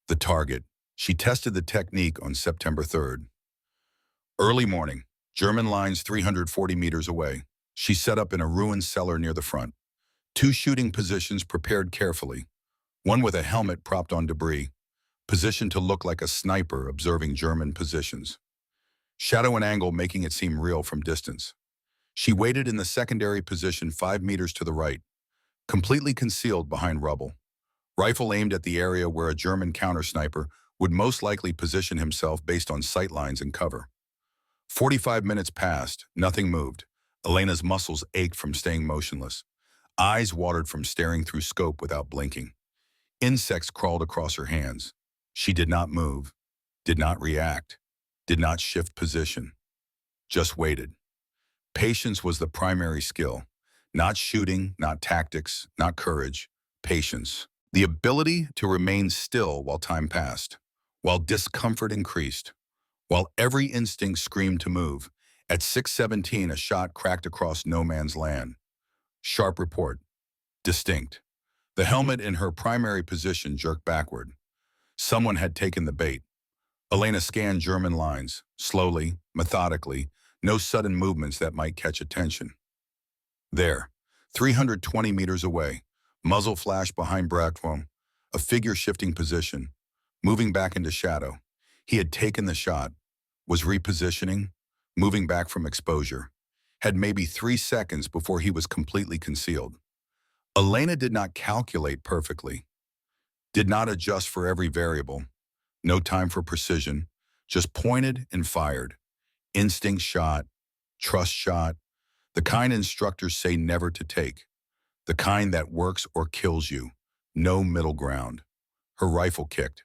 The target. She tested the technique on September 3rd. Early morning, German lines 340 meters away. She set up in a ruined cellar near the front. 2 shooting positions prepared carefully, one with a helmet propped on debris, positioned to look like a sniper observing German positions. Shadow and angle making it seem real from distance. She waited in the secondary position 5 meters to the right, completely concealed behind rubble. Rifle aimed at the area where a German counter-sniper would most likely position himself based on sight lines and cover. 45 minutes passed, nothing moved. Elena's muscles ached from staying motionless. Eyes watered from staring through scope without blinking. Insects crawled across her hands. She did not move, did not react, did not shift position. Just waited. Patience was the primary skill. Not shooting, not tactics, not courage. Patience. The ability to remain still while time passed. while discomfort increased, while every instinct screamed to move. At 6:17, a shot cracked across no man's land. Sharp report. Distinct. The helmet in her primary position jerked backward. Someone had taken the bait. Elena scanned German lines, slowly, methodically, no sudden movements that might catch attention. There, 320 meters away, muzzle flash behind Brackwell, a figure shifting position, moving back into shadow. He had taken the shot, was repositioning, moving back from exposure, had maybe 3 seconds before he was completely concealed. Elena did not calculate perfectly, did not adjust for every variable, no time for precision, just pointed and fired. Instinct shot, trust shot, the kind instructors say never to take, the kind that works or kills you, no middle ground. Her rifle kicked.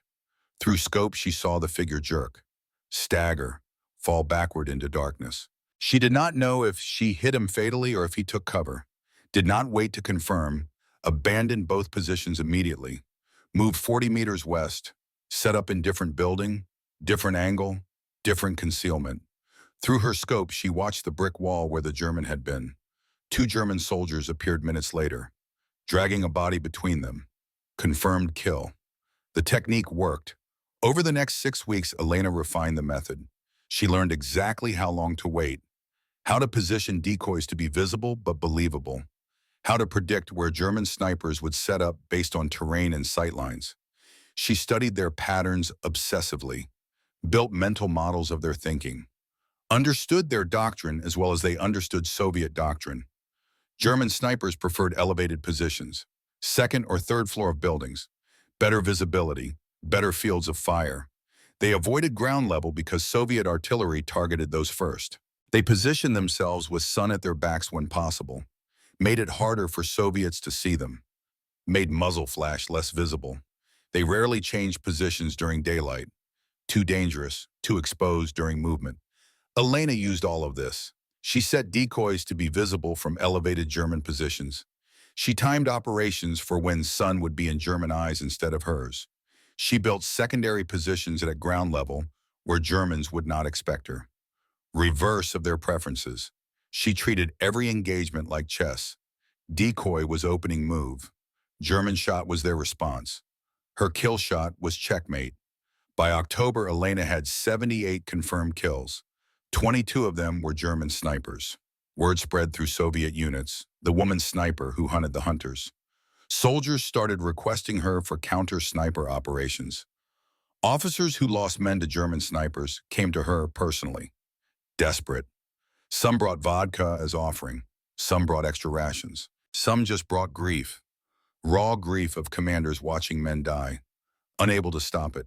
Through scope, she saw the figure jerk, stagger, fall backward into darkness. She did not know if she hit him fatally or if he took cover, did not wait to confirm, abandoned both positions immediately, moved 40 meters west, set up in different building, different angle, different concealment. Through her scope, she watched the brick wall where the German had been. 2 German soldiers appeared minutes later, dragging a body between them. Confirmed kill. The technique worked. Over the next 6 weeks, Elena refined the method. She learned exactly how long to wait, how to position decoys to be visible but believable, how to predict where German snipers would set up based on terrain and sightlines. She studied their patterns obsessively, built mental models of their thinking, understood their doctrine as well as they understood Soviet doctrine. German snipers preferred elevated positions, second or third floor of buildings, better visibility, better fields of fire. They avoided ground level because Soviet artillery targeted those first. They positioned themselves with sun at their backs when possible, made it harder for Soviets to see them, made muzzle flash less visible. They rarely changed positions during daylight, too dangerous, too exposed during movement. Elena used all of this. She set decoys to be visible from elevated German positions. She timed operations for when sun would be in German eyes instead of hers. She built secondary positions at ground level where Germans would not expect her. Reverse of their preferences. She treated every engagement like chess. Decoy was opening move. German shot was their response. Her kill shot was checkmate. By October, Elena had 78 confirmed kills. 22 of them were German snipers. Word spread through Soviet units, the woman sniper who hunted the hunters. Soldiers started requesting her for counter-sniper operations. Officers who lost men to German snipers came to her personally, desperate. Some brought vodka as offering. Some brought extra rations. Some just brought grief. Raw grief of commanders watching men die, unable to stop it,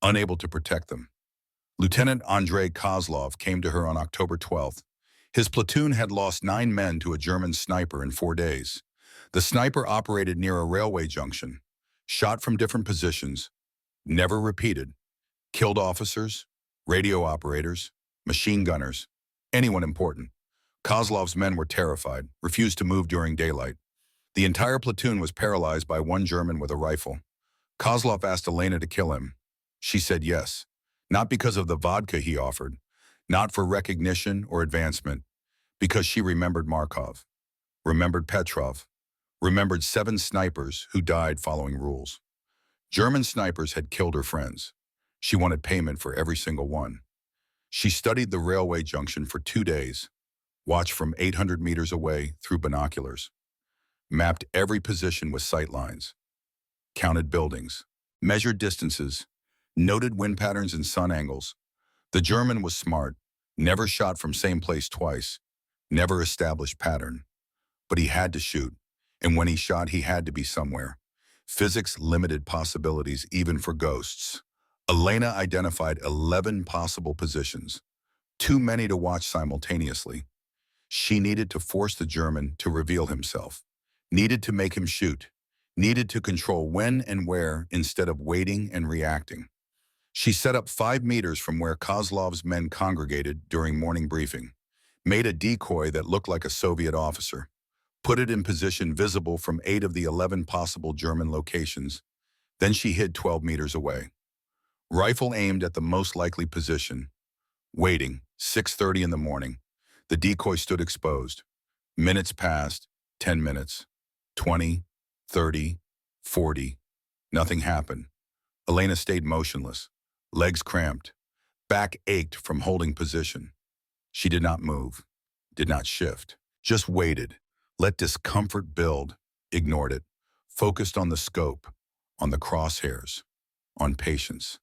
unable to protect them. Lieutenant Andrei Kozlov came to her on October 12th. His platoon had lost 9 men to a German sniper in 4 days. The sniper operated near a railway junction, shot from different positions, never repeated, killed officers, radio operators, machine gunners, anyone important. Kozlov's men were terrified, refused to move during daylight. The entire platoon was paralyzed by 1 German with a rifle. Kozlov asked Elena to kill him. She said yes, not because of the vodka he offered, not for recognition or advancement, because she remembered Markov, remembered Petrov, remembered 7 snipers who died following rules. German snipers had killed her friends. She wanted payment for every single one. She studied the railway junction for 2 days, watched from 800 meters away through binoculars, mapped every position with sight lines, counted buildings, measured distances, noted wind patterns and sun angles. The German was smart, never shot from same place twice, never established pattern. But he had to shoot, and when he shot, he had to be somewhere. Physics limited possibilities even for ghosts. Elena identified 11 possible positions, too many to watch simultaneously. She needed to force the German to reveal himself, needed to make him shoot, needed to control when and where instead of waiting and reacting. She set up 5 meters from where Kozlov's men congregated during morning briefing, made a decoy that looked like a Soviet officer, put it in position visible from 8 of the 11 possible German locations. Then she hid 12 meters away. Rifle aimed at the most likely position. Waiting, 6:30 in the morning. The decoy stood exposed. Minutes passed, 10 minutes, 20, 30, 40. Nothing happened. Elena stayed motionless, legs cramped, back ached from holding position. She did not move, did not shift, just waited, let discomfort build, ignored it, focused on the scope, on the crosshairs, on patience.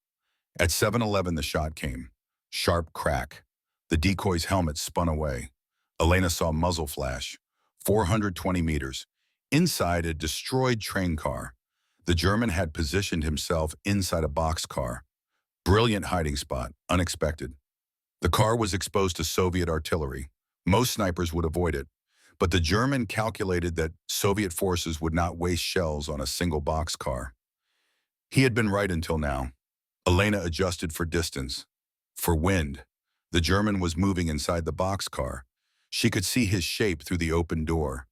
At 7:11, the shot came. Sharp crack. The decoy's helmet spun away. Elena saw muzzle flash. 420 meters. Inside a destroyed train car. The German had positioned himself inside a boxcar. Brilliant hiding spot, unexpected. The car was exposed to Soviet artillery. Most snipers would avoid it. But the German calculated that Soviet forces would not waste shells on a single boxcar. He had been right until now. Elena adjusted for distance, for wind. The German was moving inside the boxcar. She could see his shape through the open door,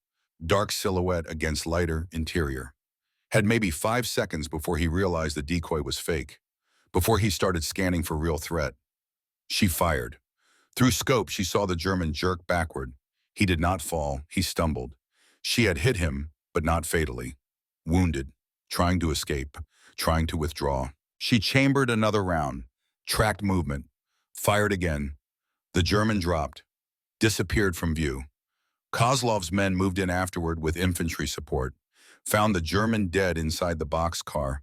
dark silhouette against lighter interior. Had maybe 5 seconds before he realized the decoy was fake, before he started scanning for real threat. She fired. Through scope, she saw the German jerk backward. He did not fall, he stumbled. She had hit him, but not fatally. Wounded, trying to escape, trying to withdraw. She chambered another round, tracked movement, fired again. The German dropped, disappeared from view. Kozlov's men moved in afterward with infantry support, found the German dead inside the boxcar.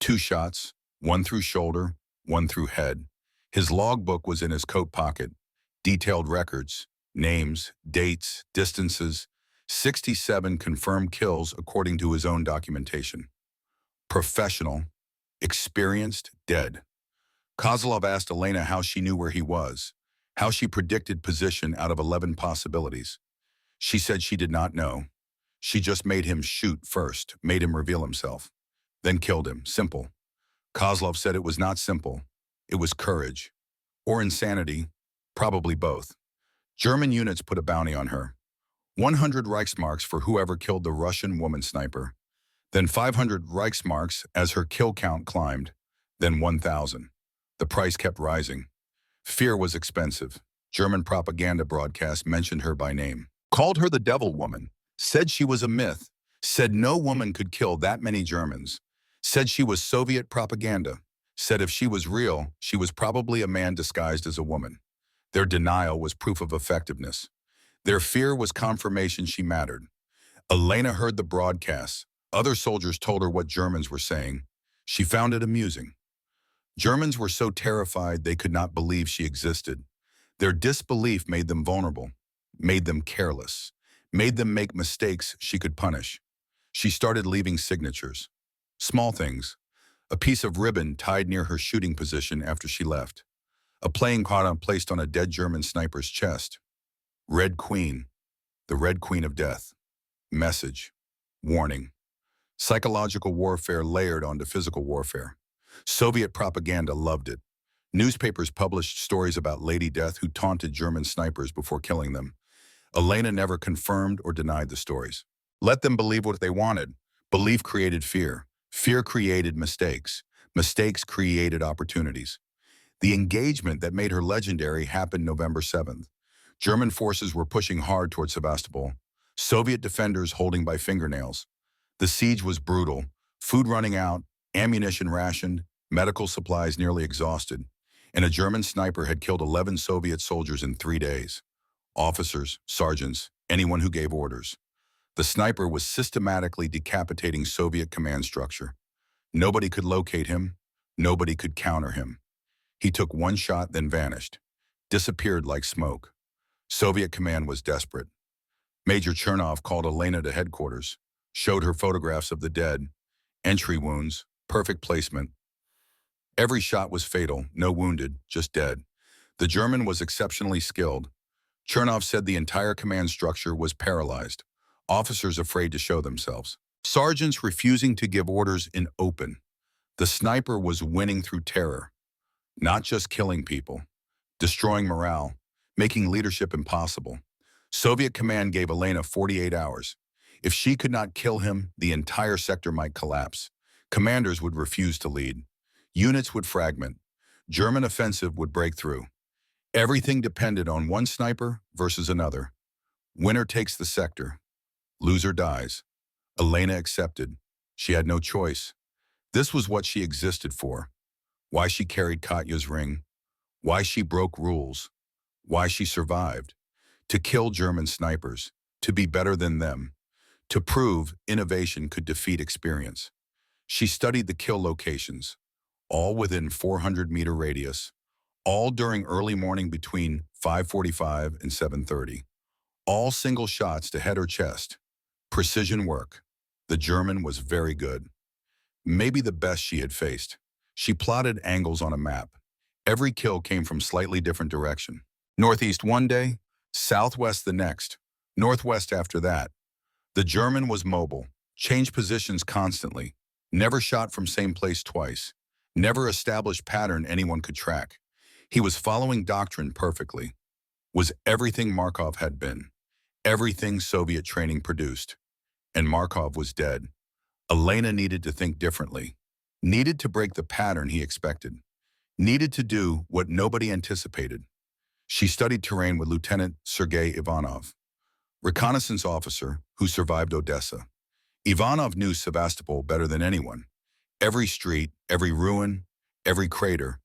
2 shots, one through shoulder, one through head. His logbook was in his coat pocket. Detailed records, names, dates, distances. 67 confirmed kills according to his own documentation. Professional, experienced, dead. Kozlov asked Elena how she knew where he was, how she predicted position out of 11 possibilities. She said she did not know. She just made him shoot first, made him reveal himself, then killed him. Simple. Kozlov said it was not simple. It was courage. Or insanity. Probably both. German units put a bounty on her. 100 Reichsmarks for whoever killed the Russian woman sniper. Then 500 Reichsmarks as her kill count climbed. Then 1,000. The price kept rising. Fear was expensive. German propaganda broadcasts mentioned her by name. Called her the devil woman. Said she was a myth. Said no woman could kill that many Germans. Said she was Soviet propaganda. Said if she was real, she was probably a man disguised as a woman. Their denial was proof of effectiveness. Their fear was confirmation she mattered. Elena heard the broadcasts. Other soldiers told her what Germans were saying. She found it amusing. Germans were so terrified they could not believe she existed. Their disbelief made them vulnerable, made them careless, made them make mistakes she could punish. She started leaving signatures. Small things. A piece of ribbon tied near her shooting position after she left. A playing card placed on a dead German sniper's chest. Red Queen, the Red Queen of Death. Message. Warning. Psychological warfare layered onto physical warfare. Soviet propaganda loved it. Newspapers published stories about Lady Death who taunted German snipers before killing them. Elena never confirmed or denied the stories. Let them believe what they wanted. Belief created fear. Fear created mistakes. Mistakes created opportunities. The engagement that made her legendary happened November 7th. German forces were pushing hard toward Sevastopol. Soviet defenders holding by fingernails. The siege was brutal. Food running out, ammunition rationed, medical supplies nearly exhausted. And a German sniper had killed 11 Soviet soldiers in 3 days. Officers, sergeants, anyone who gave orders. The sniper was systematically decapitating Soviet command structure. Nobody could locate him. Nobody could counter him. He took one shot, then vanished. Disappeared like smoke. Soviet command was desperate. Major Chernov called Elena to headquarters, showed her photographs of the dead, entry wounds, perfect placement. Every shot was fatal, no wounded, just dead. The German was exceptionally skilled. Chernov said the entire command structure was paralyzed, officers afraid to show themselves, sergeants refusing to give orders in open. The sniper was winning through terror, not just killing people, destroying morale, making leadership impossible. Soviet command gave Elena 48 hours. If she could not kill him, the entire sector might collapse. Commanders would refuse to lead. Units would fragment. German offensive would break through. Everything depended on one sniper versus another. Winner takes the sector. Loser dies. Elena accepted. She had no choice. This was what she existed for. Why she carried Katya's ring. Why she broke rules. Why she survived. To kill German snipers. To be better than them. To prove innovation could defeat experience. She studied the kill locations, all within 400-meter radius, all during early morning between 5:45 and 7:30. All single shots to head or chest. Precision work. The German was very good. Maybe the best she had faced. She plotted angles on a map. Every kill came from slightly different direction. Northeast one day, southwest the next, northwest after that. The German was mobile, changed positions constantly, never shot from same place twice, never established pattern anyone could track. He was following doctrine perfectly. Was everything Markov had been, everything Soviet training produced. And Markov was dead. Elena needed to think differently, needed to break the pattern he expected, needed to do what nobody anticipated. She studied terrain with Lieutenant Sergei Ivanov, reconnaissance officer who survived Odessa. Ivanov knew Sevastopol better than anyone. Every street, every ruin, every crater.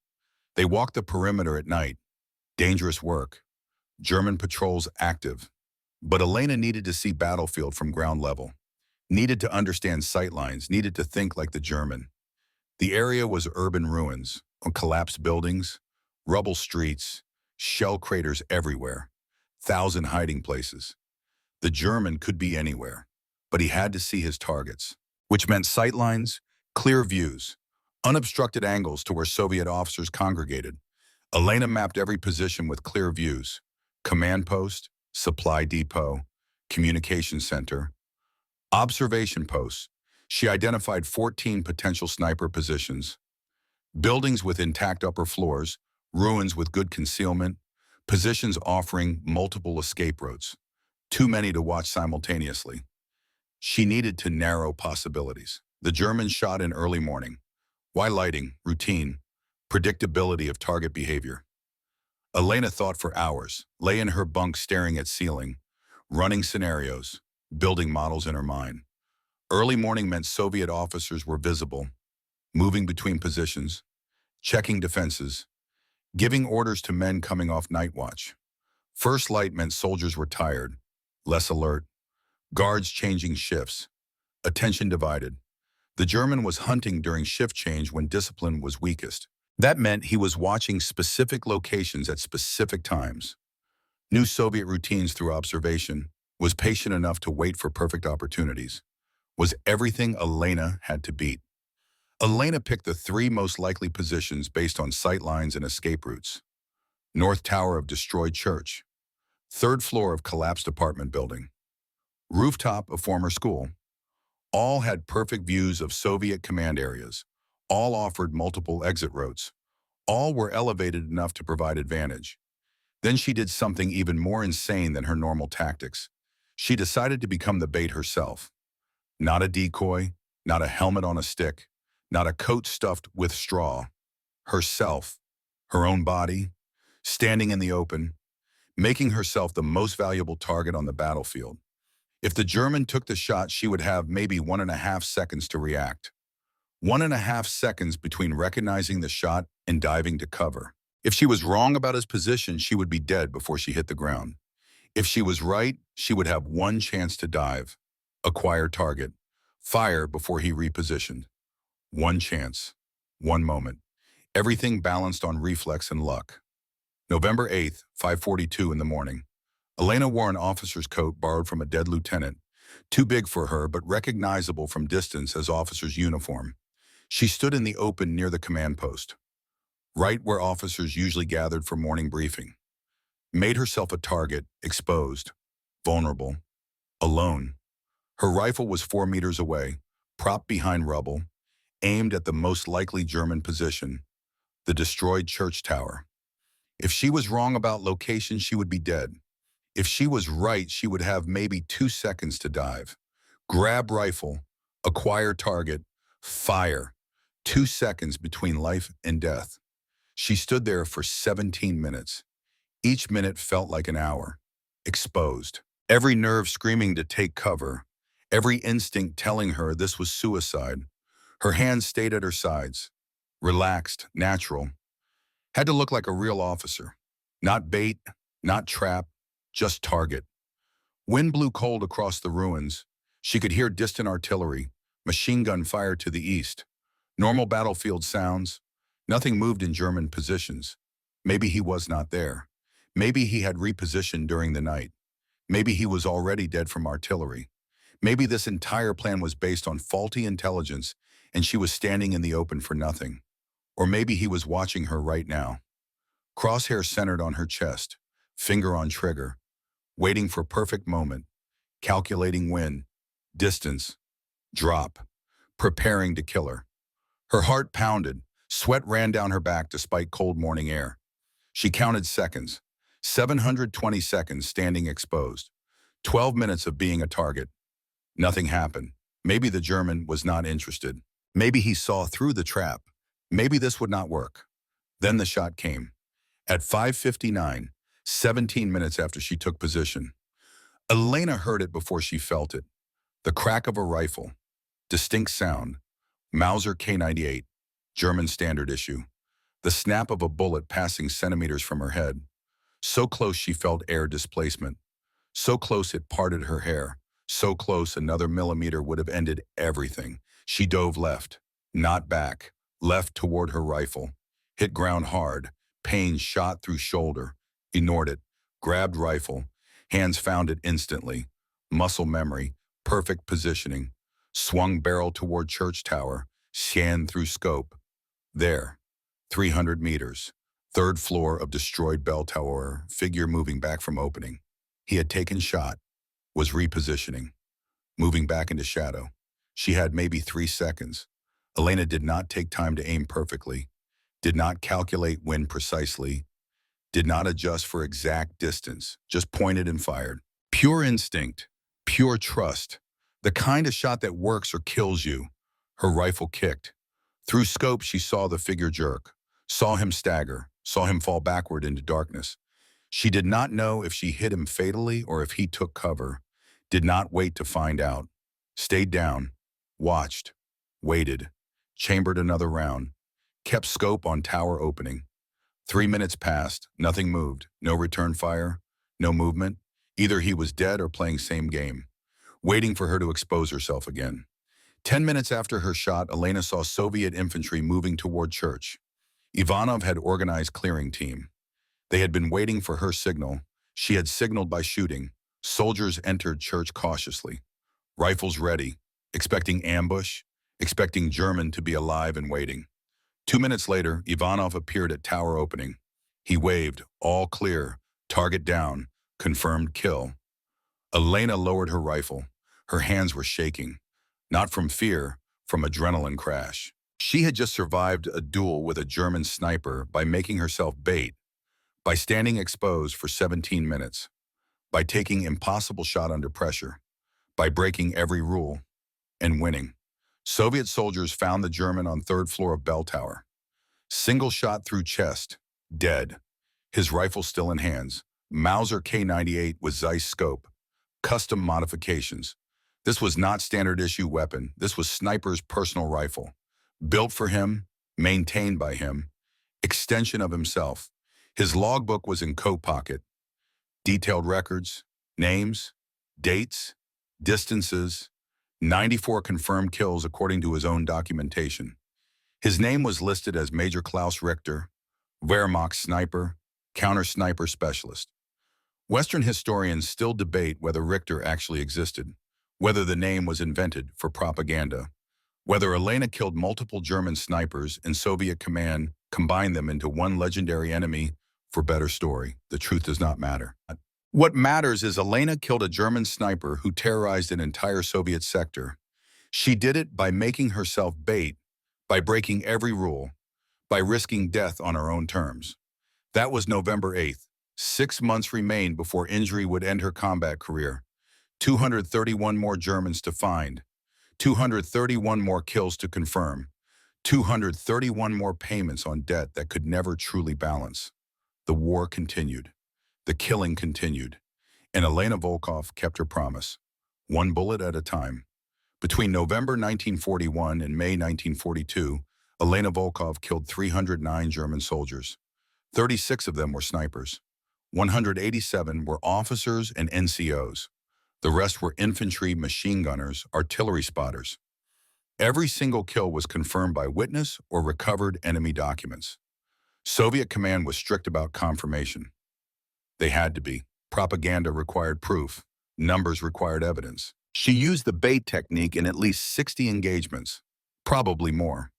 They walked the perimeter at night. Dangerous work. German patrols active. But Elena needed to see battlefield from ground level. Needed to understand sightlines, needed to think like the German. The area was urban ruins, collapsed buildings, rubble streets, shell craters everywhere, 1,000 hiding places. The German could be anywhere, but he had to see his targets, which meant sightlines, clear views, unobstructed angles to where Soviet officers congregated. Elena mapped every position with clear views: command post, supply depot, communication center, observation posts. She identified 14 potential sniper positions: buildings with intact upper floors, ruins with good concealment, positions offering multiple escape routes. Too many to watch simultaneously. She needed to narrow possibilities. The Germans shot in early morning. Why lighting, routine, predictability of target behavior? Elena thought for hours, lay in her bunk staring at ceiling, running scenarios, building models in her mind. Early morning meant Soviet officers were visible, moving between positions, checking defenses, giving orders to men coming off night watch. First light meant soldiers were tired, less alert, guards changing shifts, attention divided. The German was hunting during shift change when discipline was weakest. That meant he was watching specific locations at specific times, knew Soviet routines through observation, was patient enough to wait for perfect opportunities, was everything Elena had to beat. Elena picked the three most likely positions based on sightlines and escape routes. North tower of destroyed church, third floor of collapsed apartment building, rooftop of former school. All had perfect views of Soviet command areas. All offered multiple exit routes. All were elevated enough to provide advantage. Then she did something even more insane than her normal tactics. She decided to become the bait herself. Not a decoy, not a helmet on a stick, not a coat stuffed with straw. Herself, her own body, standing in the open, making herself the most valuable target on the battlefield. If the German took the shot, she would have maybe 1.5 seconds to react. 1.5 seconds between recognizing the shot and diving to cover. If she was wrong about his position, she would be dead before she hit the ground. If she was right, she would have one chance to dive, acquire target, fire before he repositioned. One chance, one moment. Everything balanced on reflex and luck. November 8th, 5:42 in the morning. Elena wore an officer's coat borrowed from a dead lieutenant, too big for her but recognizable from distance as officer's uniform. She stood in the open near the command post, right where officers usually gathered for morning briefing. Made herself a target, exposed, vulnerable, alone. Her rifle was 4 meters away, propped behind rubble, aimed at the most likely German position, the destroyed church tower. If she was wrong about location, she would be dead. If she was right, she would have maybe 2 seconds to dive. Grab rifle, acquire target, fire. 2 seconds between life and death. She stood there for 17 minutes. Each minute felt like an hour. Exposed. Every nerve screaming to take cover. Every instinct telling her this was suicide. Her hands stayed at her sides. Relaxed, natural. Had to look like a real officer. Not bait, not trap, just target. Wind blew cold across the ruins. She could hear distant artillery, machine gun fire to the east. Normal battlefield sounds. Nothing moved in German positions. Maybe he was not there. Maybe he had repositioned during the night. Maybe he was already dead from artillery. Maybe this entire plan was based on faulty intelligence and she was standing in the open for nothing. Or maybe he was watching her right now. Crosshair centered on her chest, finger on trigger, waiting for perfect moment, calculating wind, distance, drop, preparing to kill her. Her heart pounded, sweat ran down her back despite cold morning air. She counted seconds, 720 seconds standing exposed, 12 minutes of being a target. Nothing happened. Maybe the German was not interested. Maybe he saw through the trap. Maybe this would not work. Then the shot came. At 5:59, 17 minutes after she took position. Elena heard it before she felt it. The crack of a rifle. Distinct sound. Mauser K98, German standard issue. The snap of a bullet passing centimeters from her head. So close she felt air displacement. So close it parted her hair. So close another millimeter would have ended everything. She dove left, not back, left toward her rifle. Hit ground hard. Pain shot through shoulder. Ignored it. Grabbed rifle. Hands found it instantly. Muscle memory. Perfect positioning. Swung barrel toward church tower. Scanned through scope. There. 300 meters. Third floor of destroyed bell tower. Figure moving back from opening. He had taken shot. Was repositioning. Moving back into shadow. She had maybe 3 seconds. Elena did not take time to aim perfectly. Did not calculate wind precisely. Did not adjust for exact distance. Just pointed and fired. Pure instinct. Pure trust. The kind of shot that works or kills you. Her rifle kicked. Through scope, she saw the figure jerk. Saw him stagger. Saw him fall backward into darkness. She did not know if she hit him fatally or if he took cover. Did not wait to find out. Stayed down. Watched. Waited. Chambered another round. Kept scope on tower opening. 3 minutes passed. Nothing moved. No return fire. No movement. Either he was dead or playing same game. Waiting for her to expose herself again. 10 minutes after her shot, Elena saw Soviet infantry moving toward church. Ivanov had organized clearing team. They had been waiting for her signal. She had signaled by shooting. Soldiers entered church cautiously. Rifles ready. Expecting ambush. Expecting German to be alive and waiting. 2 minutes later, Ivanov appeared at tower opening. He waved, all clear, target down, confirmed kill. Elena lowered her rifle. Her hands were shaking. Not from fear, from adrenaline crash. She had just survived a duel with a German sniper by making herself bait, by standing exposed for 17 minutes, by taking impossible shot under pressure, by breaking every rule, and winning. Soviet soldiers found the German on third floor of bell tower. Single shot through chest, dead. His rifle still in hands. Mauser K98 with Zeiss scope. Custom modifications. This was not standard issue weapon. This was sniper's personal rifle. Built for him, maintained by him. Extension of himself. His logbook was in coat pocket. Detailed records, names, dates, distances, 94 confirmed kills according to his own documentation. His name was listed as Major Klaus Richter, Wehrmacht sniper, counter-sniper specialist. Western historians still debate whether Richter actually existed, whether the name was invented for propaganda, whether Elena killed multiple German snipers and Soviet command combined them into one legendary enemy for better story. The truth does not matter. What matters is Elena killed a German sniper who terrorized an entire Soviet sector. She did it by making herself bait, by breaking every rule, by risking death on her own terms. That was November 8th. 6 months remained before injury would end her combat career. 231 more Germans to find. 231 more kills to confirm. 231 more payments on debt that could never truly balance. The war continued. The killing continued. And Elena Volkov kept her promise, one bullet at a time. Between November 1941 and May 1942, Elena Volkov killed 309 German soldiers. 36 of them were snipers. 187 were officers and NCOs. The rest were infantry, machine gunners, artillery spotters. Every single kill was confirmed by witness or recovered enemy documents. Soviet command was strict about confirmation. They had to be. Propaganda required proof. Numbers required evidence. She used the bait technique in at least 60 engagements, probably more.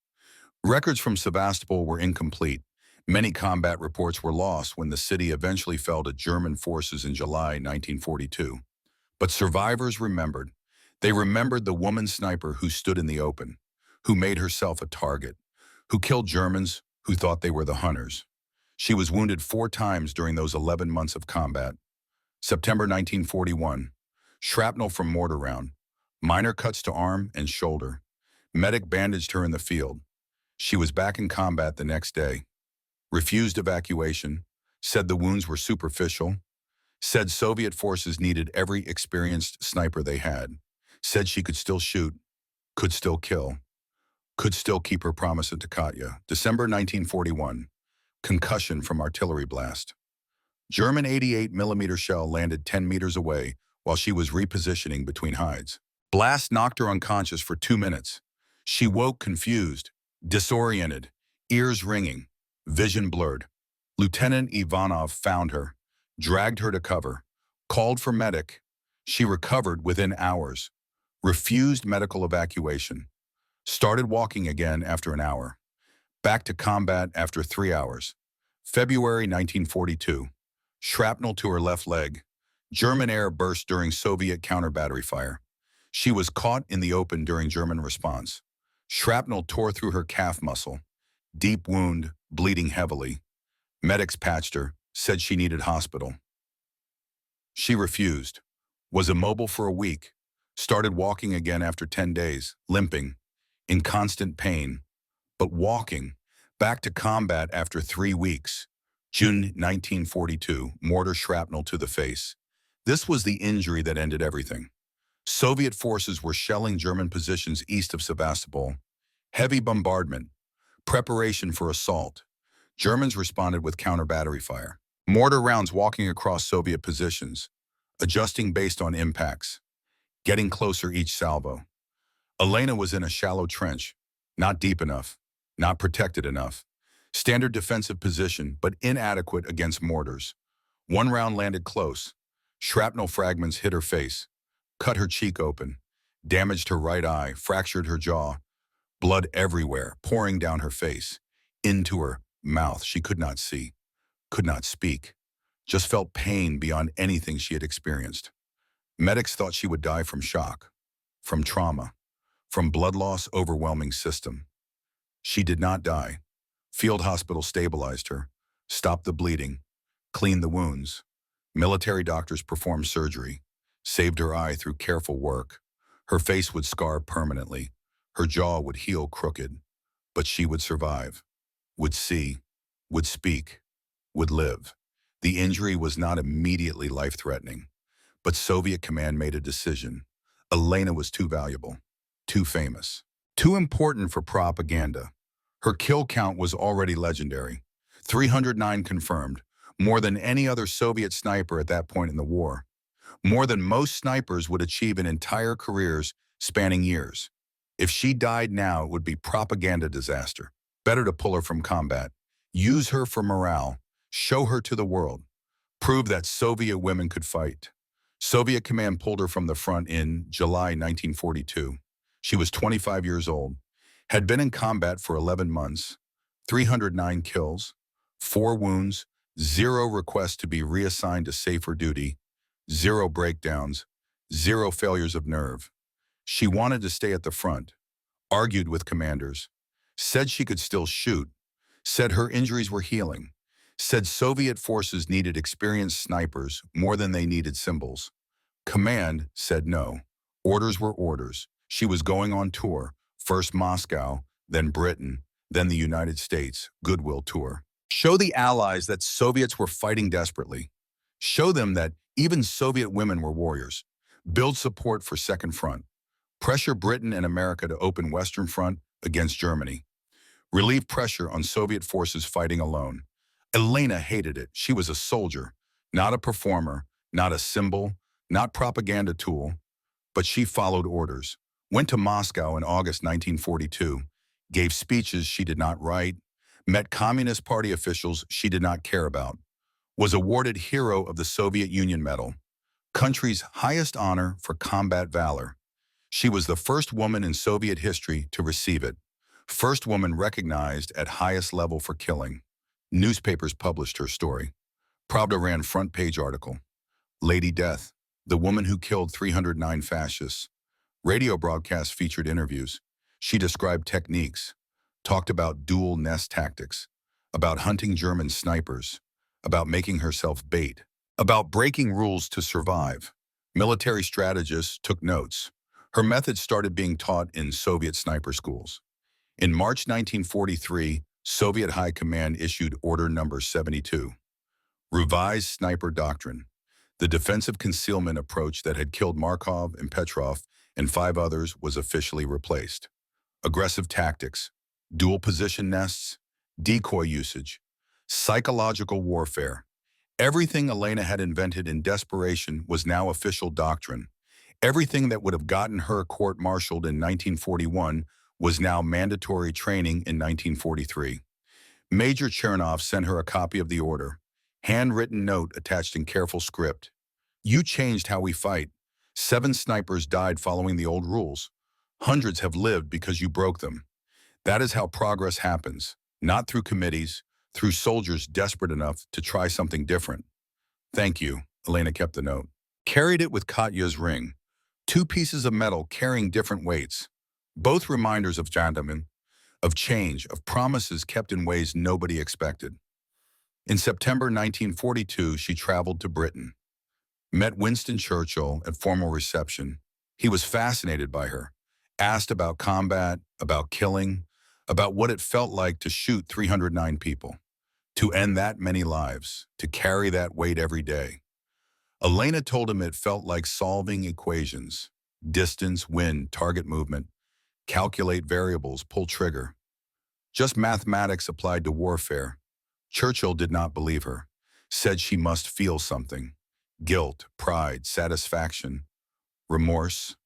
Records from Sevastopol were incomplete. Many combat reports were lost when the city eventually fell to German forces in July 1942. But survivors remembered. They remembered the woman sniper who stood in the open, who made herself a target, who killed Germans who thought they were the hunters. She was wounded 4 times during those 11 months of combat. September 1941, shrapnel from mortar round, minor cuts to arm and shoulder. Medic bandaged her in the field. She was back in combat the next day. Refused evacuation, said the wounds were superficial, said Soviet forces needed every experienced sniper they had, said she could still shoot, could still kill, could still keep her promise at Takatya. December 1941, concussion from artillery blast. German 88mm shell landed 10 meters away while she was repositioning between hides. Blast knocked her unconscious for 2 minutes. She woke confused, disoriented, ears ringing, vision blurred. Lieutenant Ivanov found her, dragged her to cover, called for medic. She recovered within hours, refused medical evacuation, started walking again after an hour, back to combat after 3 hours. February 1942, shrapnel to her left leg. German air burst during Soviet counter-battery fire. She was caught in the open during German response. Shrapnel tore through her calf muscle. Deep wound, bleeding heavily. Medics patched her, said she needed hospital. She refused, was immobile for a week, started walking again after 10 days, limping, in constant pain, but walking, back to combat after 3 weeks. June 1942, mortar shrapnel to the face. This was the injury that ended everything. Soviet forces were shelling German positions east of Sevastopol. Heavy bombardment, preparation for assault. Germans responded with counter-battery fire. Mortar rounds walking across Soviet positions, adjusting based on impacts, getting closer each salvo. Elena was in a shallow trench, not deep enough, not protected enough. Standard defensive position, but inadequate against mortars. One round landed close. Shrapnel fragments hit her face, cut her cheek open, damaged her right eye, fractured her jaw. Blood everywhere, pouring down her face, into her mouth. She could not see, could not speak, just felt pain beyond anything she had experienced. Medics thought she would die from shock, from trauma, from blood loss overwhelming system. She did not die. Field hospital stabilized her, stopped the bleeding, cleaned the wounds. Military doctors performed surgery, saved her eye through careful work. Her face would scar permanently. Her jaw would heal crooked, but she would survive, would see, would speak, would live. The injury was not immediately life-threatening, but Soviet command made a decision. Elena was too valuable, too famous, too important for propaganda. Her kill count was already legendary. 309 confirmed, more than any other Soviet sniper at that point in the war. More than most snipers would achieve in entire careers spanning years. If she died now, it would be propaganda disaster. Better to pull her from combat, use her for morale, show her to the world, prove that Soviet women could fight. Soviet command pulled her from the front in July 1942. She was 25 years old, had been in combat for 11 months, 309 kills, 4 wounds, 0 requests to be reassigned to safer duty, 0 breakdowns, 0 failures of nerve. She wanted to stay at the front, argued with commanders, said she could still shoot, said her injuries were healing, said Soviet forces needed experienced snipers more than they needed symbols. Command said no. Orders were orders. She was going on tour, first Moscow, then Britain, then the United States, goodwill tour. Show the Allies that Soviets were fighting desperately. Show them that even Soviet women were warriors. Build support for Second Front. Pressure Britain and America to open Western Front against Germany. Relieve pressure on Soviet forces fighting alone. Elena hated it. She was a soldier, not a performer, not a symbol, not propaganda tool, but she followed orders. Went to Moscow in August 1942, gave speeches she did not write, met Communist Party officials she did not care about, was awarded Hero of the Soviet Union Medal, country's highest honor for combat valor. She was the first woman in Soviet history to receive it, first woman recognized at highest level for killing. Newspapers published her story. Pravda ran front-page article. Lady Death, the woman who killed 309 fascists. Radio broadcasts featured interviews. She described techniques, talked about dual nest tactics, about hunting German snipers, about making herself bait, about breaking rules to survive. Military strategists took notes. Her methods started being taught in Soviet sniper schools. In March 1943, Soviet High Command issued Order Number 72, Revised Sniper Doctrine. The defensive concealment approach that had killed Markov and Petrov and 5 others was officially replaced. Aggressive tactics, dual position nests, decoy usage, psychological warfare. Everything Elena had invented in desperation was now official doctrine. Everything that would have gotten her court-martialed in 1941 was now mandatory training in 1943. Major Chernov sent her a copy of the order, handwritten note attached in careful script. You changed how we fight. 7 snipers died following the old rules. Hundreds have lived because you broke them. That is how progress happens, not through committees, through soldiers desperate enough to try something different. Thank you, Elena kept the note. Carried it with Katya's ring, 2 pieces of metal carrying different weights, both reminders of gentlemen, of change, of promises kept in ways nobody expected. In September 1942, she traveled to Britain, met Winston Churchill at formal reception. He was fascinated by her, asked about combat, about killing, about what it felt like to shoot 309 people, to end that many lives, to carry that weight every day. Elena told him it felt like solving equations, distance, wind, target movement, calculate variables, pull trigger. Just mathematics applied to warfare. Churchill did not believe her, said she must feel something. Guilt, pride, satisfaction, remorse,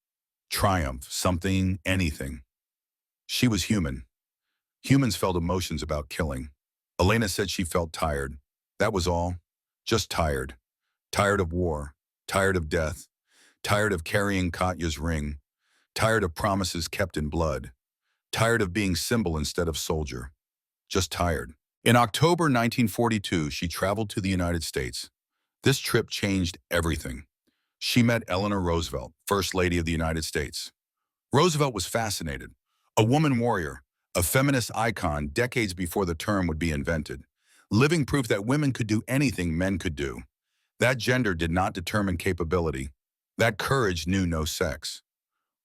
triumph, something, anything. She was human. Humans felt emotions about killing. Elena said she felt tired. That was all. Just tired. Tired of war. Tired of death. Tired of carrying Katya's ring. Tired of promises kept in blood. Tired of being symbol instead of soldier. Just tired. In October 1942, she traveled to the United States. This trip changed everything. She met Eleanor Roosevelt, First Lady of the United States. Roosevelt was fascinated. A woman warrior, a feminist icon decades before the term would be invented. Living proof that women could do anything men could do. That gender did not determine capability. That courage knew no sex.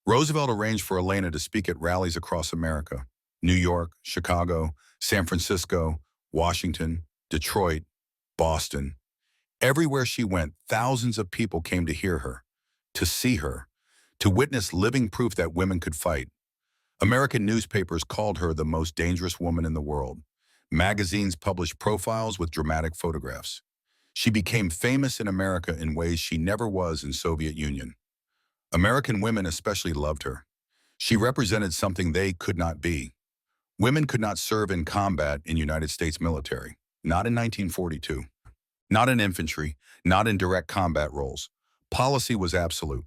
Roosevelt arranged for Elena to speak at rallies across America. New York, Chicago, San Francisco, Washington, Detroit, Boston. Everywhere she went, thousands of people came to hear her, to see her, to witness living proof that women could fight. American newspapers called her the most dangerous woman in the world. Magazines published profiles with dramatic photographs. She became famous in America in ways she never was in Soviet Union. American women especially loved her. She represented something they could not be. Women could not serve in combat in United States military, not in 1942. Not in infantry, not in direct combat roles. Policy was absolute.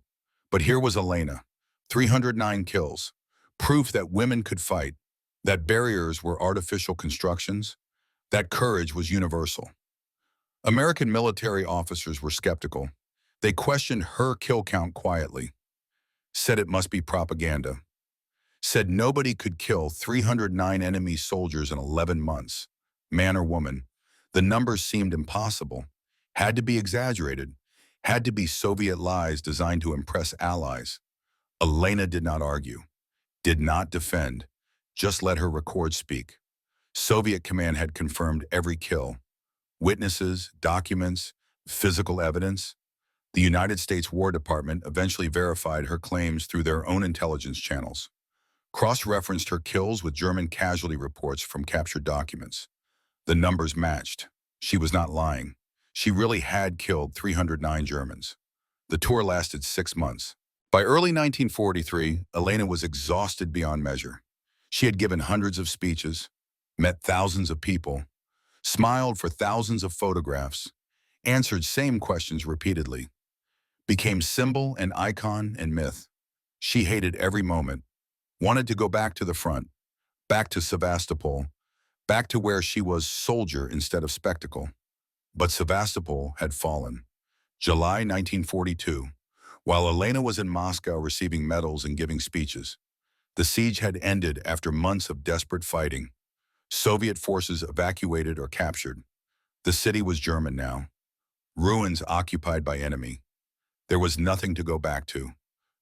But here was Elena, 309 kills, proof that women could fight, that barriers were artificial constructions, that courage was universal. American military officers were skeptical. They questioned her kill count quietly, said it must be propaganda, said nobody could kill 309 enemy soldiers in 11 months, man or woman. The numbers seemed impossible, had to be exaggerated, had to be Soviet lies designed to impress allies. Elena did not argue, did not defend, Just let her record speak. Soviet command had confirmed every kill. Witnesses, documents, physical evidence. The United States War Department eventually verified her claims through their own intelligence channels. Cross-referenced her kills with German casualty reports from captured documents. The numbers matched. She was not lying. She really had killed 309 Germans. The tour lasted 6 months. By early 1943, Elena was exhausted beyond measure. She had given hundreds of speeches, met thousands of people, smiled for thousands of photographs, answered same questions repeatedly, became symbol and icon and myth. She hated every moment, wanted to go back to the front, back to Sevastopol, back to where she was soldier instead of spectacle. But Sevastopol had fallen. July 1942, while Elena was in Moscow receiving medals and giving speeches. The siege had ended after months of desperate fighting. Soviet forces evacuated or captured. The city was German now. Ruins occupied by enemy. There was nothing to go back to.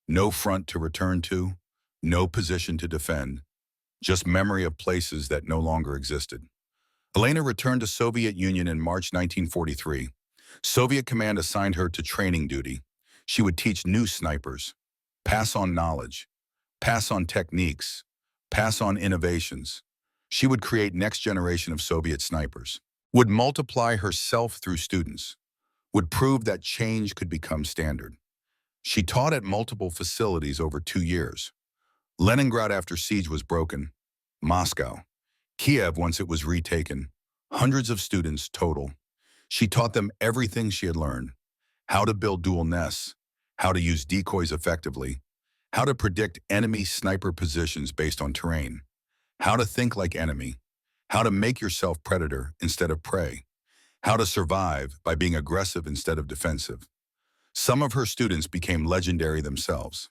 No front to return to. No position to defend. Just memory of places that no longer existed. Elena returned to Soviet Union in March 1943. Soviet command assigned her to training duty. She would teach new snipers, pass on knowledge, pass on techniques, pass on innovations. She would create next generation of Soviet snipers, would multiply herself through students, would prove that change could become standard. She taught at multiple facilities over 2 years. Leningrad after siege was broken, Moscow, Kiev once it was retaken, hundreds of students total. She taught them everything she had learned, how to build dual nests, how to use decoys effectively, how to predict enemy sniper positions based on terrain, how to think like enemy, how to make yourself predator instead of prey, how to survive by being aggressive instead of defensive. Some of her students became legendary themselves.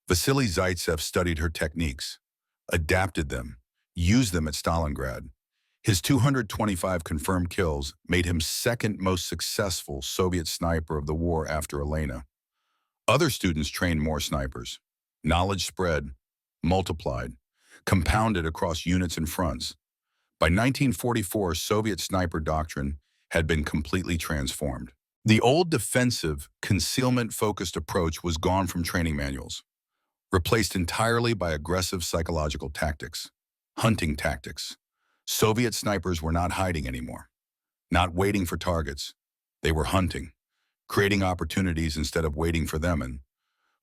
Vasily Zaitsev studied her techniques, adapted them, used them at Stalingrad. His 225 confirmed kills made him second most successful Soviet sniper of the war after Elena. Other students trained more snipers. Knowledge spread, multiplied, compounded across units and fronts. By 1944, Soviet sniper doctrine had been completely transformed. The old defensive, concealment-focused approach was gone from training manuals, replaced entirely by aggressive psychological tactics, hunting tactics. Soviet snipers were not hiding anymore, not waiting for targets. They were hunting, creating opportunities instead of waiting for them, and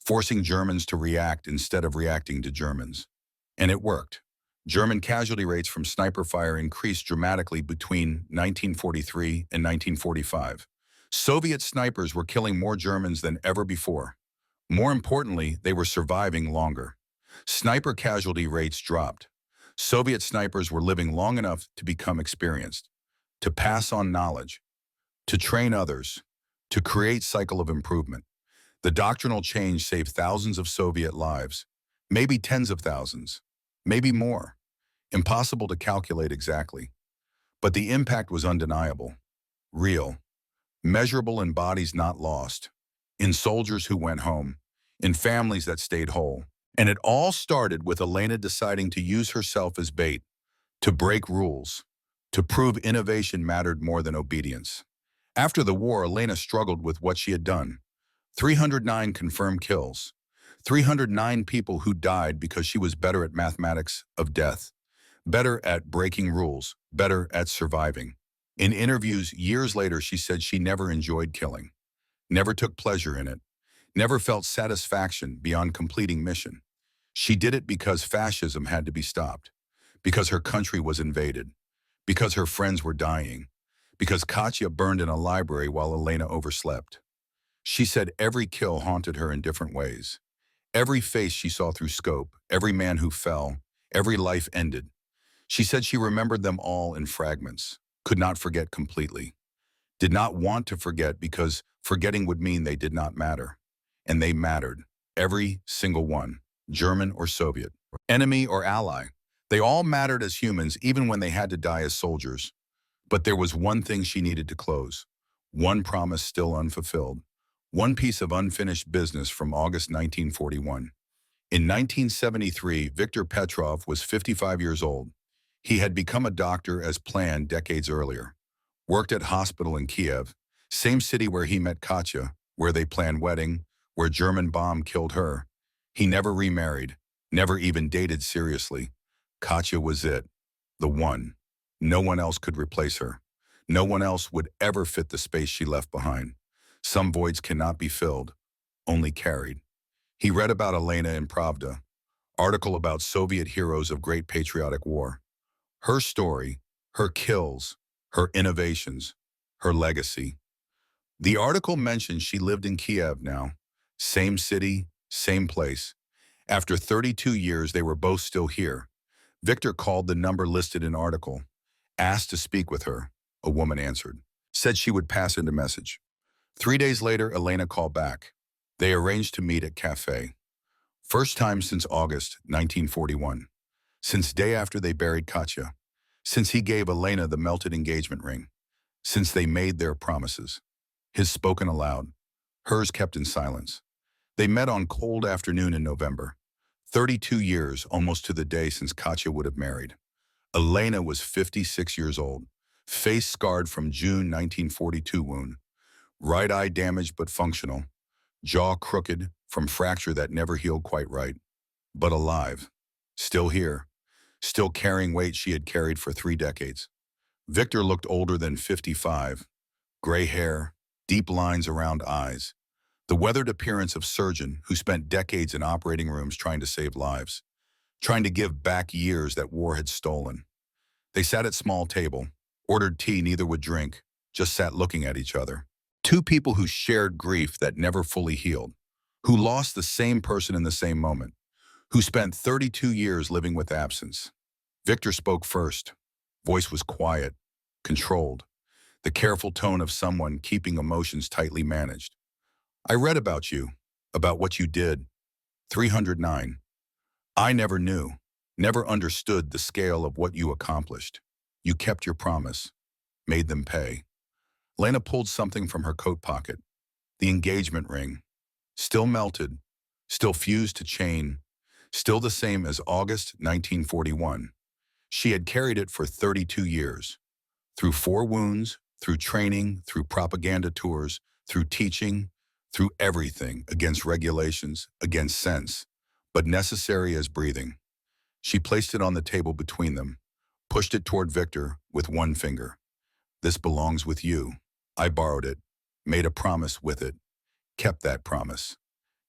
forcing Germans to react instead of reacting to Germans. And it worked. German casualty rates from sniper fire increased dramatically between 1943 and 1945. Soviet snipers were killing more Germans than ever before. More importantly, they were surviving longer. Sniper casualty rates dropped. Soviet snipers were living long enough to become experienced, to pass on knowledge, to train others, to create cycle of improvement. The doctrinal change saved thousands of Soviet lives, maybe tens of thousands, maybe more. Impossible to calculate exactly. But the impact was undeniable, real, measurable in bodies not lost, in soldiers who went home, in families that stayed whole. And it all started with Elena deciding to use herself as bait, to break rules, to prove innovation mattered more than obedience. After the war, Elena struggled with what she had done. 309 confirmed kills, 309 people who died because she was better at mathematics of death, better at breaking rules, better at surviving. In interviews years later, she said she never enjoyed killing, never took pleasure in it, never felt satisfaction beyond completing mission. She did it because fascism had to be stopped, because her country was invaded, because her friends were dying, because Katya burned in a library while Elena overslept. She said every kill haunted her in different ways. Every face she saw through scope, every man who fell, every life ended. She said she remembered them all in fragments, could not forget completely, did not want to forget because forgetting would mean they did not matter. And they mattered, every single one, German or Soviet, enemy or ally. They all mattered as humans even when they had to die as soldiers. But there was one thing she needed to close, one promise still unfulfilled, one piece of unfinished business from August 1941. In 1973, Viktor Petrov was 55 years old. He had become a doctor as planned decades earlier, worked at hospital in Kiev, same city where he met Katya, where they planned wedding, where German bomb killed her. He never remarried, never even dated seriously. Katya was it, the one. No one else could replace her. No one else would ever fit the space she left behind. Some voids cannot be filled, only carried. He read about Elena in Pravda, article about Soviet heroes of great patriotic war. Her story, her kills, her innovations, her legacy. The article mentioned she lived in Kiev now. Same city, same place. After 32 years, they were both still here. Victor called the number listed in article, asked to speak with her. A woman answered, said she would pass in a message. 3 days later, Elena called back. They arranged to meet at cafe. First time since August 1941. Since day after they buried Katya. Since he gave Elena the melted engagement ring. Since they made their promises. His spoken aloud. Hers kept in silence. They met on cold afternoon in November. 32 years, almost to the day since Katya would have married. Elena was 56 years old. Face scarred from June 1942 wound. Right eye damaged but functional. Jaw crooked from fracture that never healed quite right. But alive. Still here. Still carrying weight she had carried for 3 decades. Victor looked older than 55. Gray hair, deep lines around eyes. The weathered appearance of surgeon who spent decades in operating rooms trying to save lives. Trying to give back years that war had stolen. They sat at small table, ordered tea neither would drink, just sat looking at each other. Two people who shared grief that never fully healed, who lost the same person in the same moment, who spent 32 years living with absence. Victor spoke first. Voice was quiet, controlled, the careful tone of someone keeping emotions tightly managed. I read about you, about what you did. 309. I never knew, never understood the scale of what you accomplished. You kept your promise, made them pay. Lena pulled something from her coat pocket. The engagement ring. Still melted, still fused to chain, still the same as August 1941. She had carried it for 32 years. Through 4 wounds, through training, through propaganda tours, through teaching, through everything, against regulations, against sense, but necessary as breathing. She placed it on the table between them, pushed it toward Victor with one finger. This belongs with you. I borrowed it, made a promise with it, kept that promise.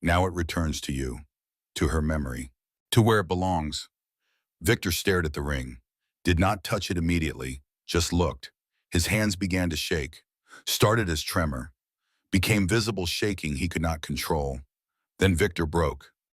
Now it returns to you, to her memory, to where it belongs. Victor stared at the ring, did not touch it immediately, just looked. His hands began to shake, started as tremor, became visible shaking he could not control. Then Victor broke.